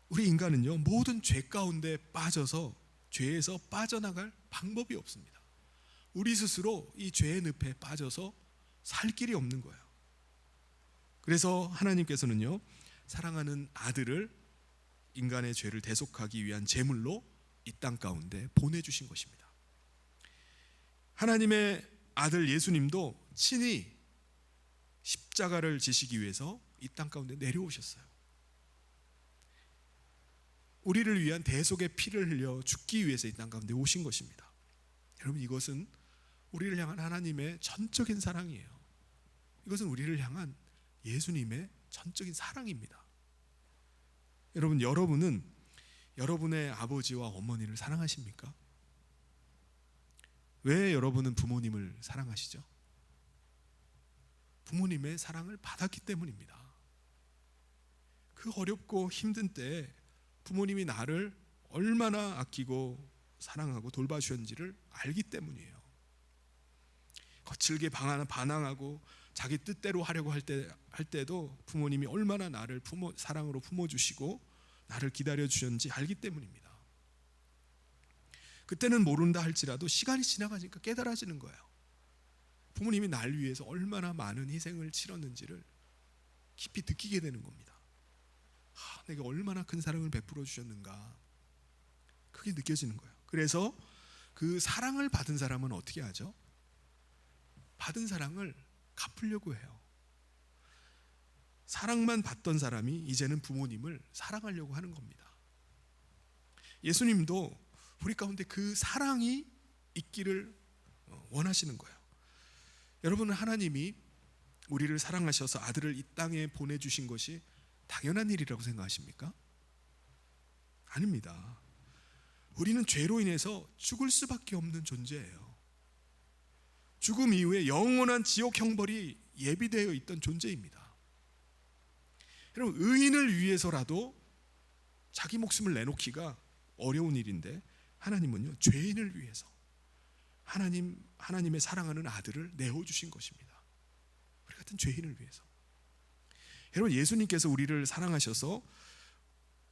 우리 인간은요, 모든 죄 가운데 빠져서 죄에서 빠져나갈 방법이 없습니다. 우리 스스로 이 죄의 늪에 빠져서 살 길이 없는 거예요. 그래서 하나님께서는요, 사랑하는 아들을 인간의 죄를 대속하기 위한 제물로 이 땅 가운데 보내주신 것입니다. 하나님의 아들 예수님도 친히 십자가를 지시기 위해서 이 땅 가운데 내려오셨어요. 우리를 위한 대속의 피를 흘려 죽기 위해서 이 땅 가운데 오신 것입니다. 여러분, 이것은 우리를 향한 하나님의 전적인 사랑이에요. 이것은 우리를 향한 예수님의 전적인 사랑입니다. 여러분, 여러분은 여러분의 아버지와 어머니를 사랑하십니까? 왜 여러분은 부모님을 사랑하시죠? 부모님의 사랑을 받았기 때문입니다. 그 어렵고 힘든 때에 부모님이 나를 얼마나 아끼고 사랑하고 돌봐주셨는지를 알기 때문이에요. 거칠게 반항하고 자기 뜻대로 하려고 할 때도 부모님이 얼마나 나를 사랑으로 품어주시고 나를 기다려주셨는지 알기 때문입니다. 그때는 모른다 할지라도 시간이 지나가니까 깨달아지는 거예요. 부모님이 날 위해서 얼마나 많은 희생을 치렀는지를 깊이 느끼게 되는 겁니다. 내가 얼마나 큰 사랑을 베풀어 주셨는가, 그게 느껴지는 거예요. 그래서 그 사랑을 받은 사람은 어떻게 하죠? 받은 사랑을 갚으려고 해요. 사랑만 받던 사람이 이제는 부모님을 사랑하려고 하는 겁니다. 예수님도 우리 가운데 그 사랑이 있기를 원하시는 거예요. 여러분은 하나님이 우리를 사랑하셔서 아들을 이 땅에 보내주신 것이 당연한 일이라고 생각하십니까? 아닙니다. 우리는 죄로 인해서 죽을 수밖에 없는 존재예요. 죽음 이후에 영원한 지옥 형벌이 예비되어 있던 존재입니다. 여러분, 의인을 위해서라도 자기 목숨을 내놓기가 어려운 일인데 하나님은요, 죄인을 위해서, 하나님의 사랑하는 아들을 내어 주신 것입니다. 우리 같은 죄인을 위해서. 여러분, 예수님께서 우리를 사랑하셔서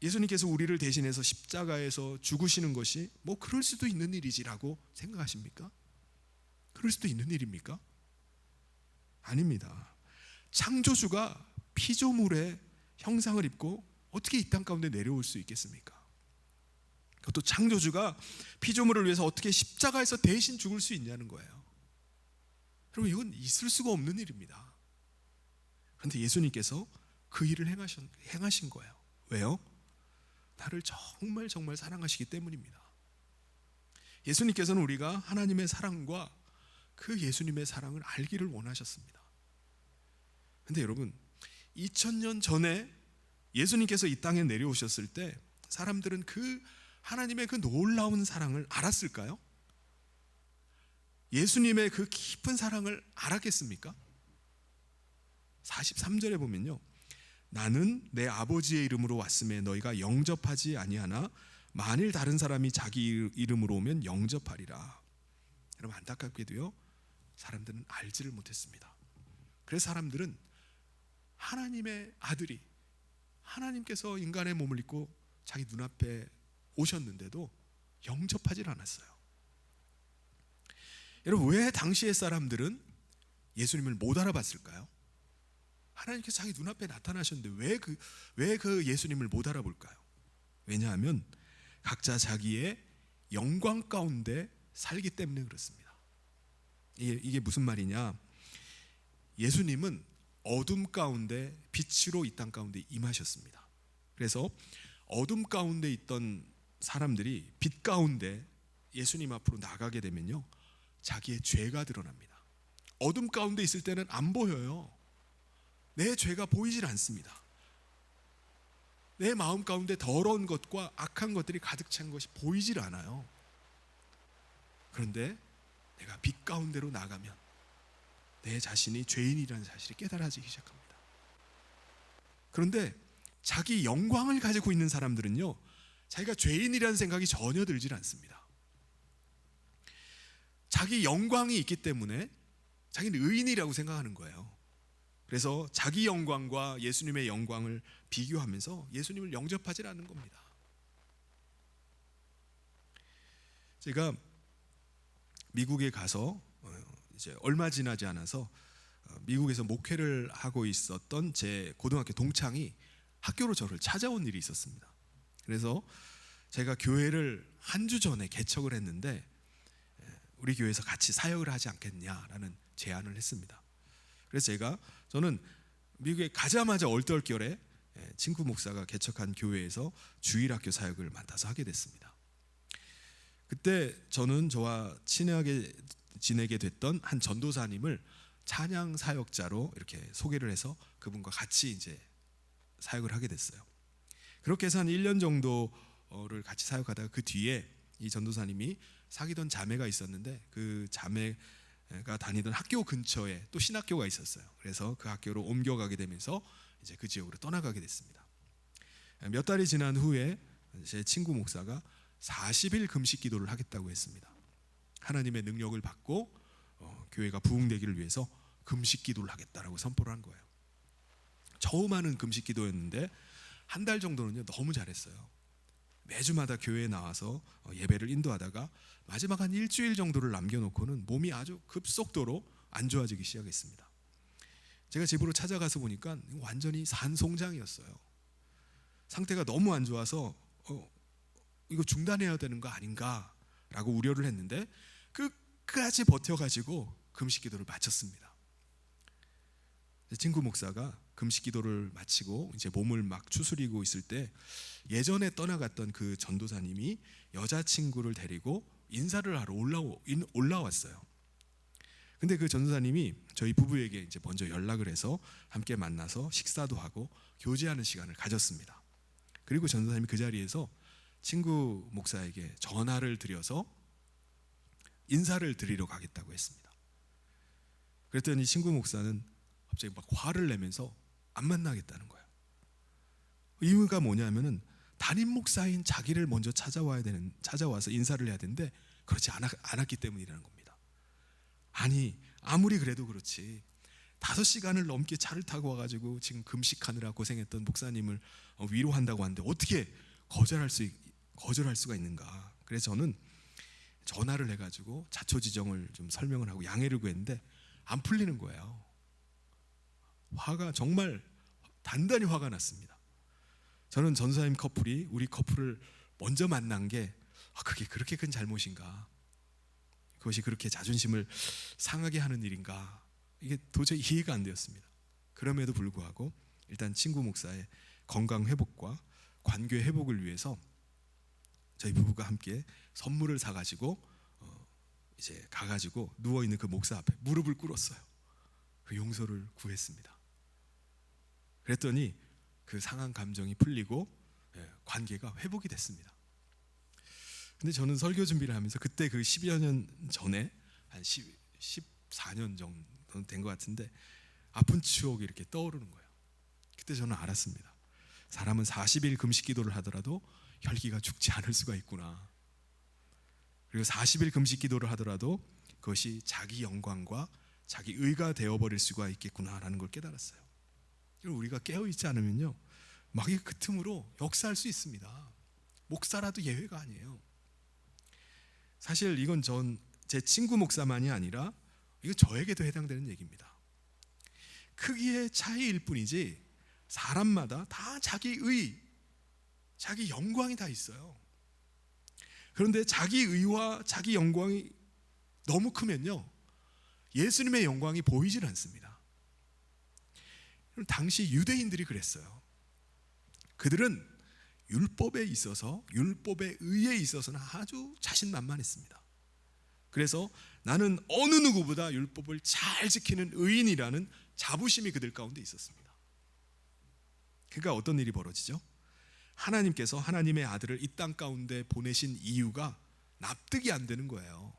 예수님께서 우리를 대신해서 십자가에서 죽으시는 것이 뭐 그럴 수도 있는 일이지라고 생각하십니까? 그럴 수도 있는 일입니까? 아닙니다. 창조주가 피조물의 형상을 입고 어떻게 이 땅 가운데 내려올 수 있겠습니까? 그것도 창조주가 피조물을 위해서 어떻게 십자가에서 대신 죽을 수 있냐는 거예요. 여러분, 이건 있을 수가 없는 일입니다. 그런데 예수님께서 그 일을 행하신 거예요. 왜요? 나를 정말 정말 사랑하시기 때문입니다. 예수님께서는 우리가 하나님의 사랑과 그 예수님의 사랑을 알기를 원하셨습니다. 그런데 여러분, 2000년 전에 예수님께서 이 땅에 내려오셨을 때 사람들은 그 하나님의 그 놀라운 사랑을 알았을까요? 예수님의 그 깊은 사랑을 알았겠습니까? 43절에 보면요, 나는 내 아버지의 이름으로 왔음에 너희가 영접하지 아니하나 만일 다른 사람이 자기 이름으로 오면 영접하리라. 여러분, 안타깝게도요, 사람들은 알지를 못했습니다. 그래서 사람들은 하나님의 아들이, 하나님께서 인간의 몸을 입고 자기 눈앞에 오셨는데도 영접하지 않았어요. 여러분, 왜 당시의 사람들은 예수님을 못 알아봤을까요? 하나님께서 자기 눈앞에 나타나셨는데 왜 그 예수님을 못 알아볼까요? 왜냐하면 각자 자기의 영광 가운데 살기 때문에 그렇습니다. 이게 무슨 말이냐? 예수님은 어둠 가운데 빛으로 이 땅 가운데 임하셨습니다. 그래서 어둠 가운데 있던 사람들이 빛 가운데 예수님 앞으로 나가게 되면요, 자기의 죄가 드러납니다. 어둠 가운데 있을 때는 안 보여요. 내 죄가 보이질 않습니다. 내 마음 가운데 더러운 것과 악한 것들이 가득 찬 것이 보이질 않아요. 그런데 내가 빛 가운데로 나가면 내 자신이 죄인이라는 사실이 깨달아지기 시작합니다. 그런데 자기 영광을 가지고 있는 사람들은요, 자기가 죄인이라는 생각이 전혀 들질 않습니다. 자기 영광이 있기 때문에 자기는 의인이라고 생각하는 거예요. 그래서 자기 영광과 예수님의 영광을 비교하면서 예수님을 영접하지 않는 겁니다. 제가 미국에 가서 이제 얼마 지나지 않아서 미국에서 목회를 하고 있었던 제 고등학교 동창이 학교로 저를 찾아온 일이 있었습니다. 그래서 제가 교회를 한 주 전에 개척을 했는데 우리 교회에서 같이 사역을 하지 않겠냐라는 제안을 했습니다. 그래서 저는 미국에 가자마자 얼떨결에 친구 목사가 개척한 교회에서 주일학교 사역을 맡아서 하게 됐습니다. 그때 저는 저와 친하게 지내게 됐던 한 전도사님을 찬양 사역자로 이렇게 소개를 해서 그분과 같이 이제 사역을 하게 됐어요. 그렇게 해서 한 1년 정도를 같이 사역하다가 그 뒤에 이 전도사님이 사귀던 자매가 있었는데 그 자매가 다니던 학교 근처에 또 신학교가 있었어요. 그래서 그 학교로 옮겨가게 되면서 이제 그 지역으로 떠나가게 됐습니다. 몇 달이 지난 후에 제 친구 목사가 40일 금식 기도를 하겠다고 했습니다. 하나님의 능력을 받고 교회가 부흥되기를 위해서 금식 기도를 하겠다라고 선포를 한 거예요. 처음 금식 기도였는데 한 달 정도는요, 너무 잘했어요. 매주마다 교회에 나와서 예배를 인도하다가 마지막 한 일주일 정도를 남겨놓고는 몸이 아주 급속도로 안 좋아지기 시작했습니다. 제가 집으로 찾아가서 보니까 완전히 산송장이었어요. 상태가 너무 안 좋아서 이거 중단해야 되는 거 아닌가라고 우려를 했는데 끝까지 버텨가지고 금식 기도를 마쳤습니다. 친구 목사가 금식 기도를 마치고 이제 몸을 막 추스리고 있을 때 예전에 떠나갔던 그 전도사님이 여자친구를 데리고 인사를 하러 올라왔어요. 근데 그 전도사님이 저희 부부에게 이제 먼저 연락을 해서 함께 만나서 식사도 하고 교제하는 시간을 가졌습니다. 그리고 전도사님이 그 자리에서 친구 목사에게 전화를 드려서 인사를 드리러 가겠다고 했습니다. 그랬더니 친구 목사는 갑자기 막 화를 내면서 안 만나겠다는 거예요. 이유가 뭐냐면은 담임 목사인 자기를 먼저 찾아와서 인사를 해야 되는데 그렇지 않았기 때문이라는 겁니다. 아니 아무리 그래도 그렇지 5시간을 넘게 차를 타고 와가지고 지금 금식하느라 고생했던 목사님을 위로한다고 하는데 어떻게 거절할 수가 있는가. 그래서 저는 전화를 해가지고 자초지정을 좀 설명을 하고 양해를 구했는데 안 풀리는 거예요. 화가 정말 단단히 화가 났습니다. 저는 전사님 커플이 우리 커플을 먼저 만난 게 그게 그렇게 큰 잘못인가, 그것이 그렇게 자존심을 상하게 하는 일인가, 이게 도저히 이해가 안 되었습니다. 그럼에도 불구하고 일단 친구 목사의 건강 회복과 관계 회복을 위해서 저희 부부가 함께 선물을 사가지고 이제 가가지고 누워있는 그 목사 앞에 무릎을 꿇었어요. 그 용서를 구했습니다. 그랬더니 그 상한 감정이 풀리고 관계가 회복이 됐습니다. 근데 저는 설교 준비를 하면서 그때 그 10여 년 전에 한 14년 정도 된 것 같은데 아픈 추억이 이렇게 떠오르는 거예요. 그때 저는 알았습니다. 사람은 40일 금식 기도를 하더라도 혈기가 죽지 않을 수가 있구나. 그리고 40일 금식 기도를 하더라도 그것이 자기 영광과 자기 의가 되어버릴 수가 있겠구나라는 걸 깨달았어요. 우리가 깨어있지 않으면요 마귀가 그 틈으로 역사할 수 있습니다. 목사라도 예외가 아니에요. 사실 이건 제 친구 목사만이 아니라 이거 저에게도 해당되는 얘기입니다. 크기의 차이일 뿐이지 사람마다 다 자기 의, 자기 영광이 다 있어요. 그런데 자기 의와 자기 영광이 너무 크면요 예수님의 영광이 보이질 않습니다. 당시 유대인들이 그랬어요. 그들은 율법에 있어서, 율법의 의에 있어서는 아주 자신만만했습니다. 그래서 나는 어느 누구보다 율법을 잘 지키는 의인이라는 자부심이 그들 가운데 있었습니다. 그러니까 어떤 일이 벌어지죠? 하나님께서 하나님의 아들을 이 땅 가운데 보내신 이유가 납득이 안 되는 거예요.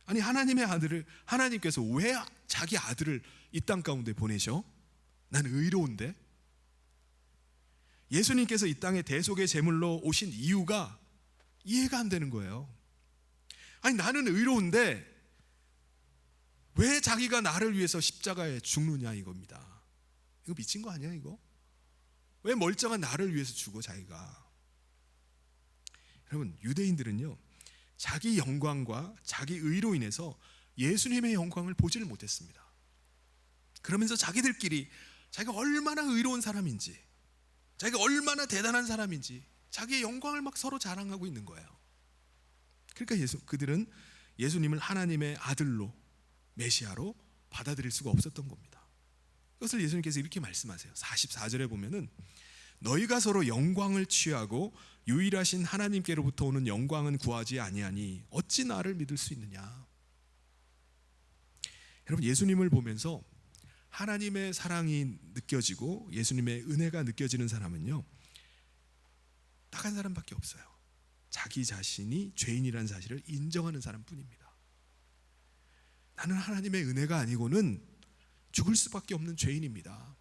아니 하나님의 아들을, 하나님께서 왜 자기 아들을 이 땅 가운데 보내셔? 난 의로운데. 예수님께서 이 땅에 대속의 제물로 오신 이유가 이해가 안 되는 거예요. 아니 나는 의로운데 왜 자기가 나를 위해서 십자가에 죽느냐 이겁니다. 이거 미친 거 아니야 이거? 왜 멀쩡한 나를 위해서 죽어 자기가? 여러분 유대인들은요 자기 영광과 자기 의로 인해서 예수님의 영광을 보지를 못했습니다. 그러면서 자기들끼리 자기가 얼마나 의로운 사람인지, 자기가 얼마나 대단한 사람인지 자기의 영광을 막 서로 자랑하고 있는 거예요. 그러니까 그들은 예수님을 하나님의 아들로, 메시아로 받아들일 수가 없었던 겁니다. 그것을 예수님께서 이렇게 말씀하세요. 44절에 보면은 너희가 서로 영광을 취하고 유일하신 하나님께로부터 오는 영광은 구하지 아니하니 어찌 나를 믿을 수 있느냐. 여러분 예수님을 보면서 하나님의 사랑이 느껴지고 예수님의 은혜가 느껴지는 사람은요 딱 한 사람밖에 없어요. 자기 자신이 죄인이라는 사실을 인정하는 사람뿐입니다. 나는 하나님의 은혜가 아니고는 죽을 수밖에 없는 죄인입니다.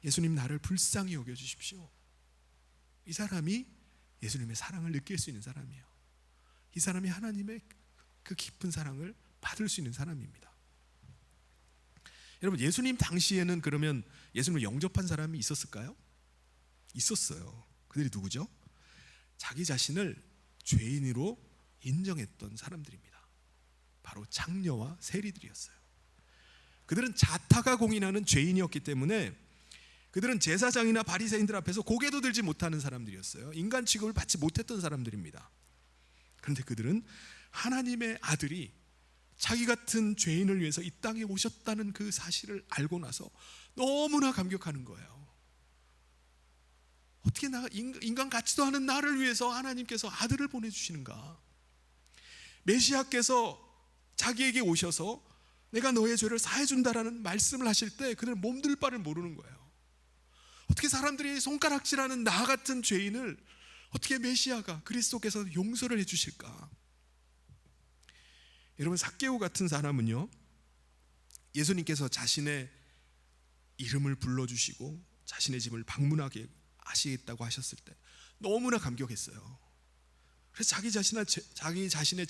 예수님 나를 불쌍히 여겨주십시오. 이 사람이 예수님의 사랑을 느낄 수 있는 사람이에요. 이 사람이 하나님의 그 깊은 사랑을 받을 수 있는 사람입니다. 여러분 예수님 당시에는 그러면 예수님을 영접한 사람이 있었을까요? 있었어요. 그들이 누구죠? 자기 자신을 죄인으로 인정했던 사람들입니다. 바로 창녀와 세리들이었어요. 그들은 자타가 공인하는 죄인이었기 때문에 그들은 제사장이나 바리새인들 앞에서 고개도 들지 못하는 사람들이었어요. 인간 취급을 받지 못했던 사람들입니다. 그런데 그들은 하나님의 아들이 자기 같은 죄인을 위해서 이 땅에 오셨다는 그 사실을 알고 나서 너무나 감격하는 거예요. 어떻게 인간 같지도 않은 나를 위해서 하나님께서 아들을 보내주시는가? 메시아께서 자기에게 오셔서 내가 너의 죄를 사해준다라는 말씀을 하실 때 그들은 몸둘 바를 모르는 거예요. 어떻게 사람들이 손가락질하는 나 같은 죄인을 어떻게 메시아가 그리스도께서 용서를 해주실까? 여러분 삭개오 같은 사람은요 예수님께서 자신의 이름을 불러주시고 자신의 집을 방문하게 하시겠다고 하셨을 때 너무나 감격했어요. 그래서 자기 자신의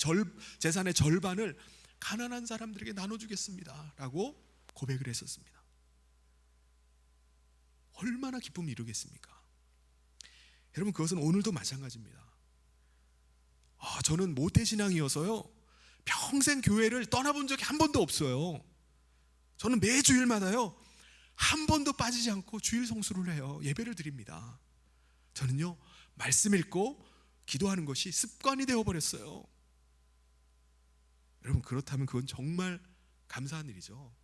재산의 절반을 가난한 사람들에게 나눠주겠습니다 라고 고백을 했었습니다. 얼마나 기쁨이 이루겠습니까? 여러분, 그것은 오늘도 마찬가지입니다. 저는 모태신앙이어서요 평생 교회를 떠나본 적이 한 번도 없어요. 저는 매 주일마다요 한 번도 빠지지 않고 주일 성수를 해요. 예배를 드립니다. 저는요 말씀 읽고 기도하는 것이 습관이 되어버렸어요. 여러분, 그렇다면 그건 정말 감사한 일이죠.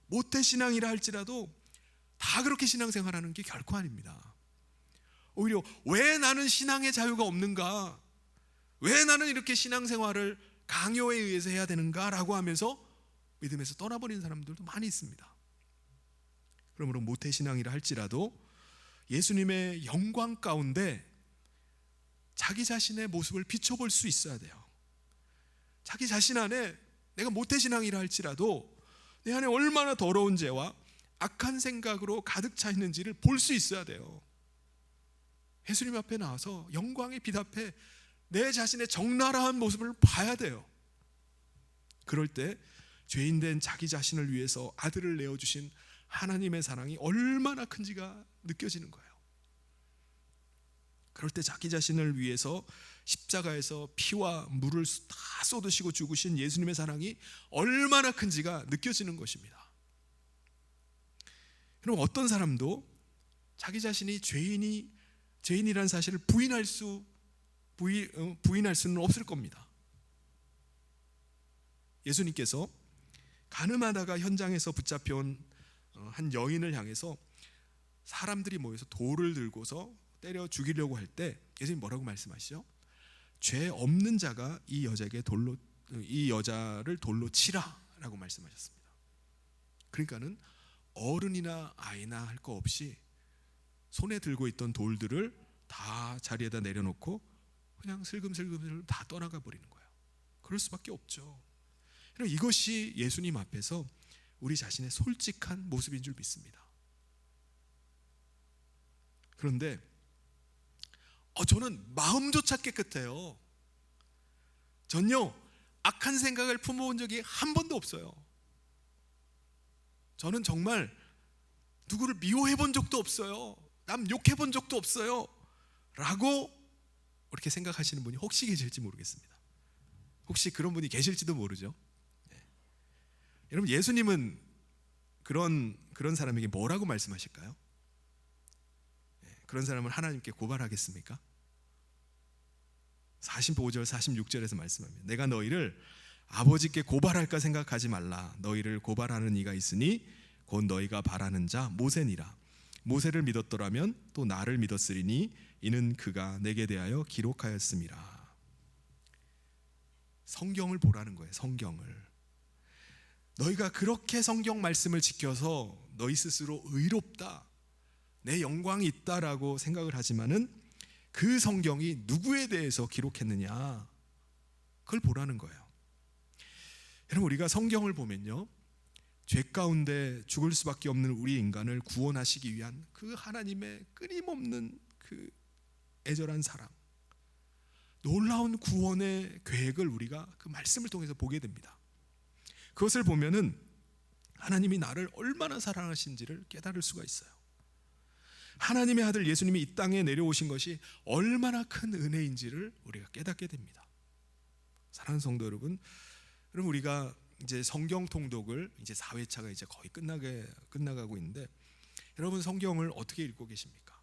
모태신앙이라 할지라도 다 그렇게 신앙생활하는 게 결코 아닙니다. 오히려 왜 나는 신앙의 자유가 없는가, 왜 나는 이렇게 신앙생활을 강요에 의해서 해야 되는가 라고 하면서 믿음에서 떠나버린 사람들도 많이 있습니다. 그러므로 모태신앙이라 할지라도 예수님의 영광 가운데 자기 자신의 모습을 비춰볼 수 있어야 돼요. 자기 자신 안에 내가 모태신앙이라 할지라도 내 안에 얼마나 더러운 죄와 악한 생각으로 가득 차 있는지를 볼 수 있어야 돼요. 예수님 앞에 나와서 영광의 빛 앞에 내 자신의 적나라한 모습을 봐야 돼요. 그럴 때 죄인된 자기 자신을 위해서 아들을 내어주신 하나님의 사랑이 얼마나 큰지가 느껴지는 거예요. 그럴 때 자기 자신을 위해서 십자가에서 피와 물을 다 쏟으시고 죽으신 예수님의 사랑이 얼마나 큰지가 느껴지는 것입니다. 그럼 어떤 사람도 자기 자신이 죄인이라는 사실을 부인할 수는 없을 겁니다. 예수님께서 가늠하다가 현장에서 붙잡혀온 한 여인을 향해서 사람들이 모여서 돌을 들고서 때려 죽이려고 할 때 예수님 뭐라고 말씀하시죠? 죄 없는 자가 이 여자를 돌로 치라라고 말씀하셨습니다. 그러니까는 어른이나 아이나 할 거 없이 손에 들고 있던 돌들을 다 자리에다 내려놓고 그냥 슬금슬금 다 떠나가 버리는 거예요. 그럴 수밖에 없죠. 이것이 예수님 앞에서 우리 자신의 솔직한 모습인 줄 믿습니다. 그런데 저는 마음조차 깨끗해요. 전요 악한 생각을 품어온 적이 한 번도 없어요. 저는 정말 누구를 미워해 본 적도 없어요. 남 욕해 본 적도 없어요 라고 그렇게 생각하시는 분이 혹시 계실지 모르겠습니다. 혹시 그런 분이 계실지도 모르죠. 네. 여러분, 예수님은 그런 사람에게 뭐라고 말씀하실까요? 네. 그런 사람을 하나님께 고발하겠습니까? 45절 46절에서 말씀합니다. 내가 너희를 아버지께 고발할까 생각하지 말라. 너희를 고발하는 이가 있으니 곧 너희가 바라는 자 모세니라. 모세를 믿었더라면 또 나를 믿었으리니 이는 그가 내게 대하여 기록하였음이라. 성경을 보라는 거예요. 성경을. 너희가 그렇게 성경 말씀을 지켜서 너희 스스로 의롭다, 내 영광이 있다라고 생각을 하지만은 그 성경이 누구에 대해서 기록했느냐, 그걸 보라는 거예요. 여러분, 우리가 성경을 보면요, 죄 가운데 죽을 수밖에 없는 우리 인간을 구원하시기 위한 그 하나님의 끊임없는 그 애절한 사랑, 놀라운 구원의 계획을 우리가 그 말씀을 통해서 보게 됩니다. 그것을 보면은 하나님이 나를 얼마나 사랑하신지를 깨달을 수가 있어요. 하나님의 아들 예수님이 이 땅에 내려오신 것이 얼마나 큰 은혜인지를 우리가 깨닫게 됩니다. 사랑하는 성도 여러분, 우리가 이제 성경 통독을 이제 4회차가 이제 거의 끝나가고 있는데, 여러분 성경을 어떻게 읽고 계십니까?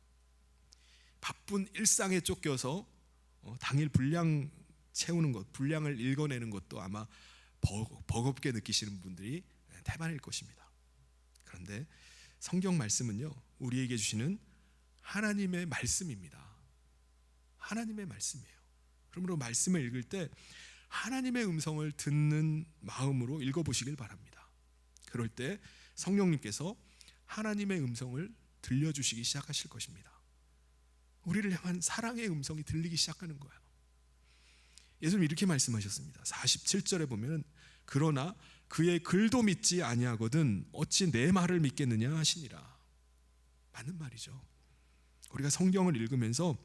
바쁜 일상에 쫓겨서 당일 분량 채우는 것, 분량을 읽어내는 것도 아마 버겁게 느끼시는 분들이 태반일 것입니다. 그런데 성경 말씀은요, 우리에게 주시는 하나님의 말씀입니다. 하나님의 말씀이에요. 그러므로 말씀을 읽을 때 하나님의 음성을 듣는 마음으로 읽어보시길 바랍니다. 그럴 때 성령님께서 하나님의 음성을 들려주시기 시작하실 것입니다. 우리를 향한 사랑의 음성이 들리기 시작하는 거예요. 예수님 이렇게 말씀하셨습니다. 47절에 보면 그러나 그의 글도 믿지 아니하거든 어찌 내 말을 믿겠느냐 하시니라. 맞는 말이죠. 우리가 성경을 읽으면서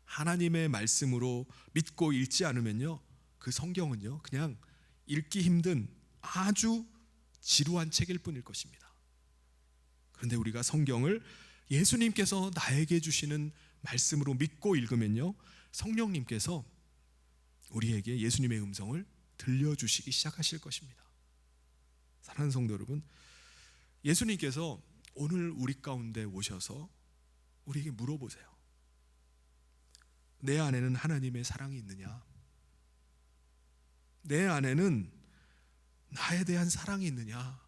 하나님의 말씀으로 믿고 읽지 않으면요, 그 성경은요 그냥 읽기 힘든 아주 지루한 책일 뿐일 것입니다. 그런데 우리가 성경을 예수님께서 나에게 주시는 말씀으로 믿고 읽으면요, 성령님께서 우리에게 예수님의 음성을 들려주시기 시작하실 것입니다. 사랑하는 성도 여러분, 예수님께서 오늘 우리 가운데 오셔서 우리에게 물어보세요. 내 안에는 하나님의 사랑이 있느냐? 내 안에는 나에 대한 사랑이 있느냐?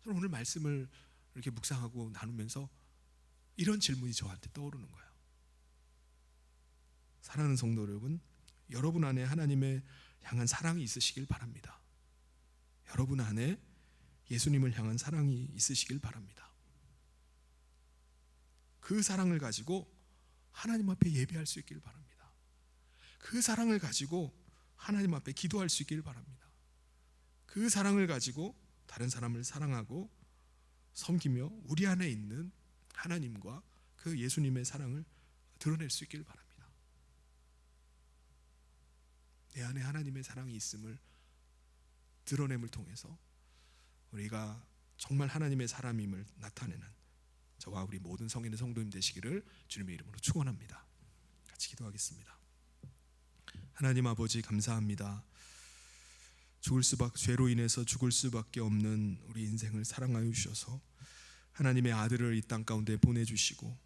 저는 오늘 말씀을 이렇게 묵상하고 나누면서 이런 질문이 저한테 떠오르는 거예요. 사랑하는 성도 여러분, 여러분 안에 하나님의 향한 사랑이 있으시길 바랍니다. 여러분 안에 예수님을 향한 사랑이 있으시길 바랍니다. 그 사랑을 가지고 하나님 앞에 예배할 수 있길 바랍니다. 그 사랑을 가지고 하나님 앞에 기도할 수 있길 바랍니다. 그 사랑을 가지고 다른 사람을 사랑하고 섬기며 우리 안에 있는 하나님과 그 예수님의 사랑을 드러낼 수 있길 바랍니다. 내 안에 하나님의 사랑이 있음을 드러냄을 통해서 우리가 정말 하나님의 사람임을 나타내는 저와 우리 모든 성인의 성도님 되시기를 주님의 이름으로 축원합니다. 같이 기도하겠습니다. 하나님 아버지, 감사합니다. 죄로 인해서 죽을 수밖에 없는 우리 인생을 사랑하여 주셔서 하나님의 아들을 이 땅 가운데 보내주시고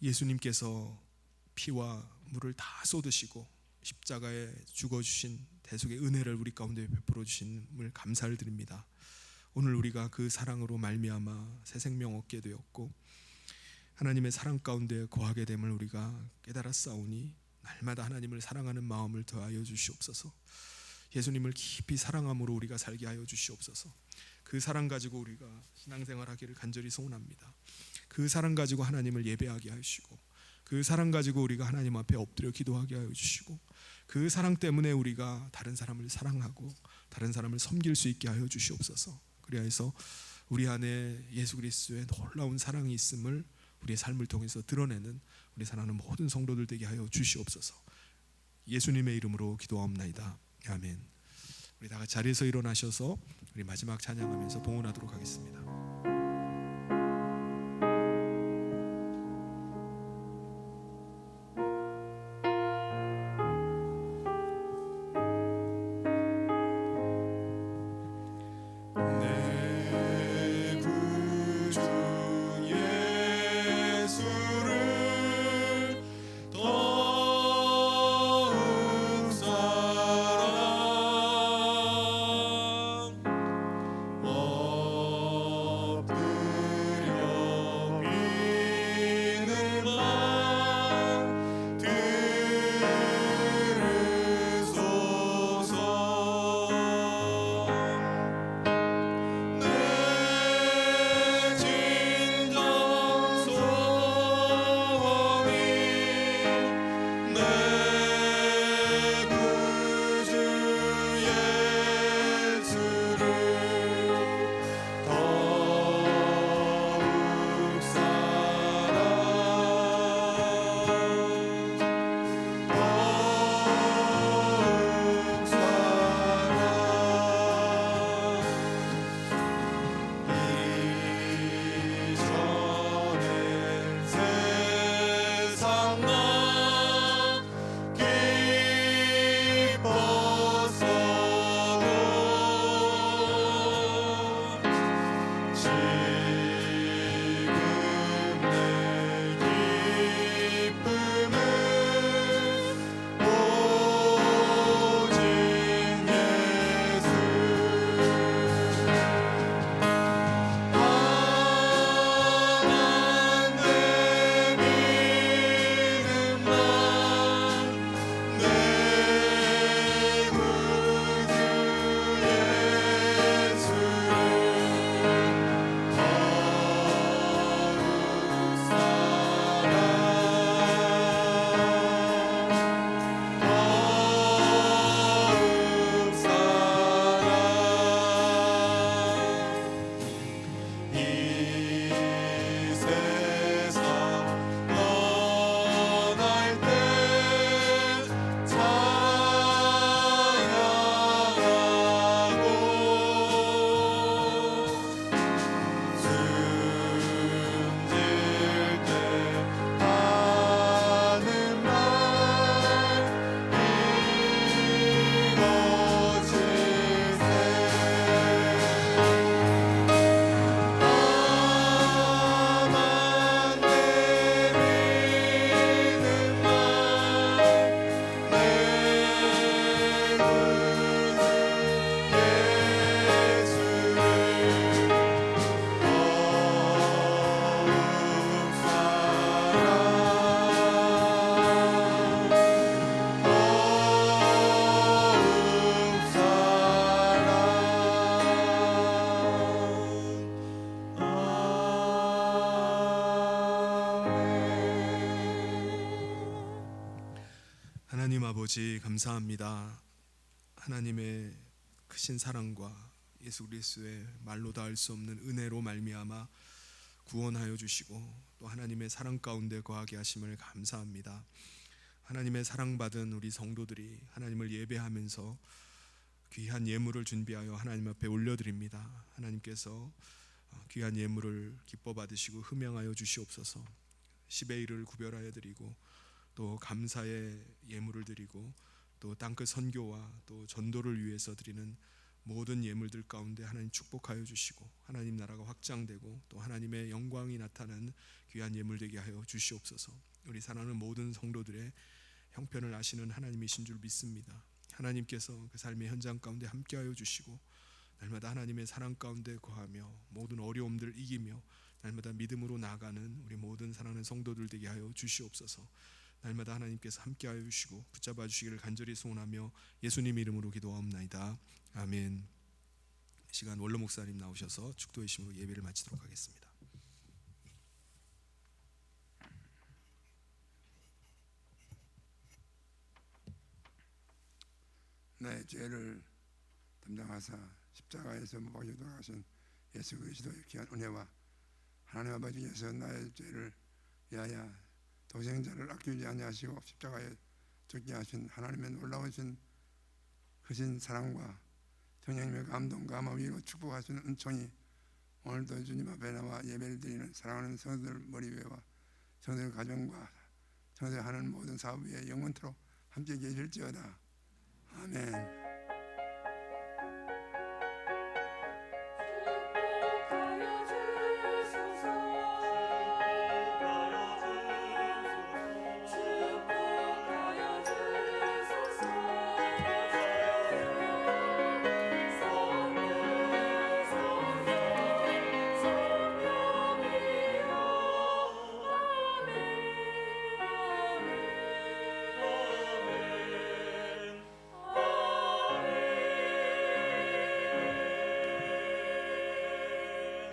예수님께서 피와 물을 다 쏟으시고 십자가에 죽어주신 대속의 은혜를 우리 가운데 베풀어 주심을 감사를 드립니다. 오늘 우리가 그 사랑으로 말미암아 새 생명 얻게 되었고 하나님의 사랑 가운데 거하게 됨을 우리가 깨달았사오니 날마다 하나님을 사랑하는 마음을 더하여 주시옵소서. 예수님을 깊이 사랑함으로 우리가 살게 하여 주시옵소서. 그 사랑 가지고 우리가 신앙생활하기를 간절히 소원합니다. 그 사랑 가지고 하나님을 예배하게 하시고 그 사랑 가지고 우리가 하나님 앞에 엎드려 기도하게 하여 주시고 그 사랑 때문에 우리가 다른 사람을 사랑하고 다른 사람을 섬길 수 있게 하여 주시옵소서. 그리하여서 우리 안에 예수 그리스도의 놀라운 사랑이 있음을 우리의 삶을 통해서 드러내는 우리 사랑하는 모든 성도들 되게 하여 주시옵소서. 예수님의 이름으로 기도하옵나이다. 아멘. 우리 다 같이 자리에서 일어나셔서 우리 마지막 찬양하면서 봉헌하도록 하겠습니다. 더 아버지 감사합니다. 하나님의 크신 사랑과 예수 그리스도의 말로 다 할 수 없는 은혜로 말미암아 구원하여 주시고 또 하나님의 사랑 가운데 거하게 하심을 감사합니다. 하나님의 사랑받은 우리 성도들이 하나님을 예배하면서 귀한 예물을 준비하여 하나님 앞에 올려드립니다. 하나님께서 귀한 예물을 기뻐 받으시고 흠양하여 주시옵소서. 10의 1을 구별하여 드리고 또 감사의 예물을 드리고 또 땅끝 선교와 또 전도를 위해서 드리는 모든 예물들 가운데 하나님 축복하여 주시고 하나님 나라가 확장되고 또 하나님의 영광이 나타나는 귀한 예물 되게 하여 주시옵소서. 우리 사랑하는 모든 성도들의 형편을 아시는 하나님이신 줄 믿습니다. 하나님께서 그 삶의 현장 가운데 함께하여 주시고 날마다 하나님의 사랑 가운데 거하며 모든 어려움들을 이기며 날마다 믿음으로 나아가는 우리 모든 사랑하는 성도들 되게 하여 주시옵소서. 날마다 하나님께서 함께하여 주시고 붙잡아 주시기를 간절히 소원하며 예수님 이름으로 기도하옵나이다. 아멘. 이 시간 원로 목사님 나오셔서 축도의 심으로 예배를 마치도록 하겠습니다. 나의 죄를 담당하사 십자가에서 못 박혀 돌아가신 예수 그리스도의 귀한 은혜와 하나님 아버지께서 나의 죄를 위하여 독생자를 아끼지 아니하시고 십자가에 죽게 하신 하나님의 놀라우신 크신 사랑과 성령님의 감동과 마음으로 축복하시는 은총이 오늘도 주님 앞에 나와 예배를 드리는 사랑하는 성도들 머리 위와 성도들 가정과 성도들 하는 모든 사업 위에 영원토록 함께 계실지어다. 아멘.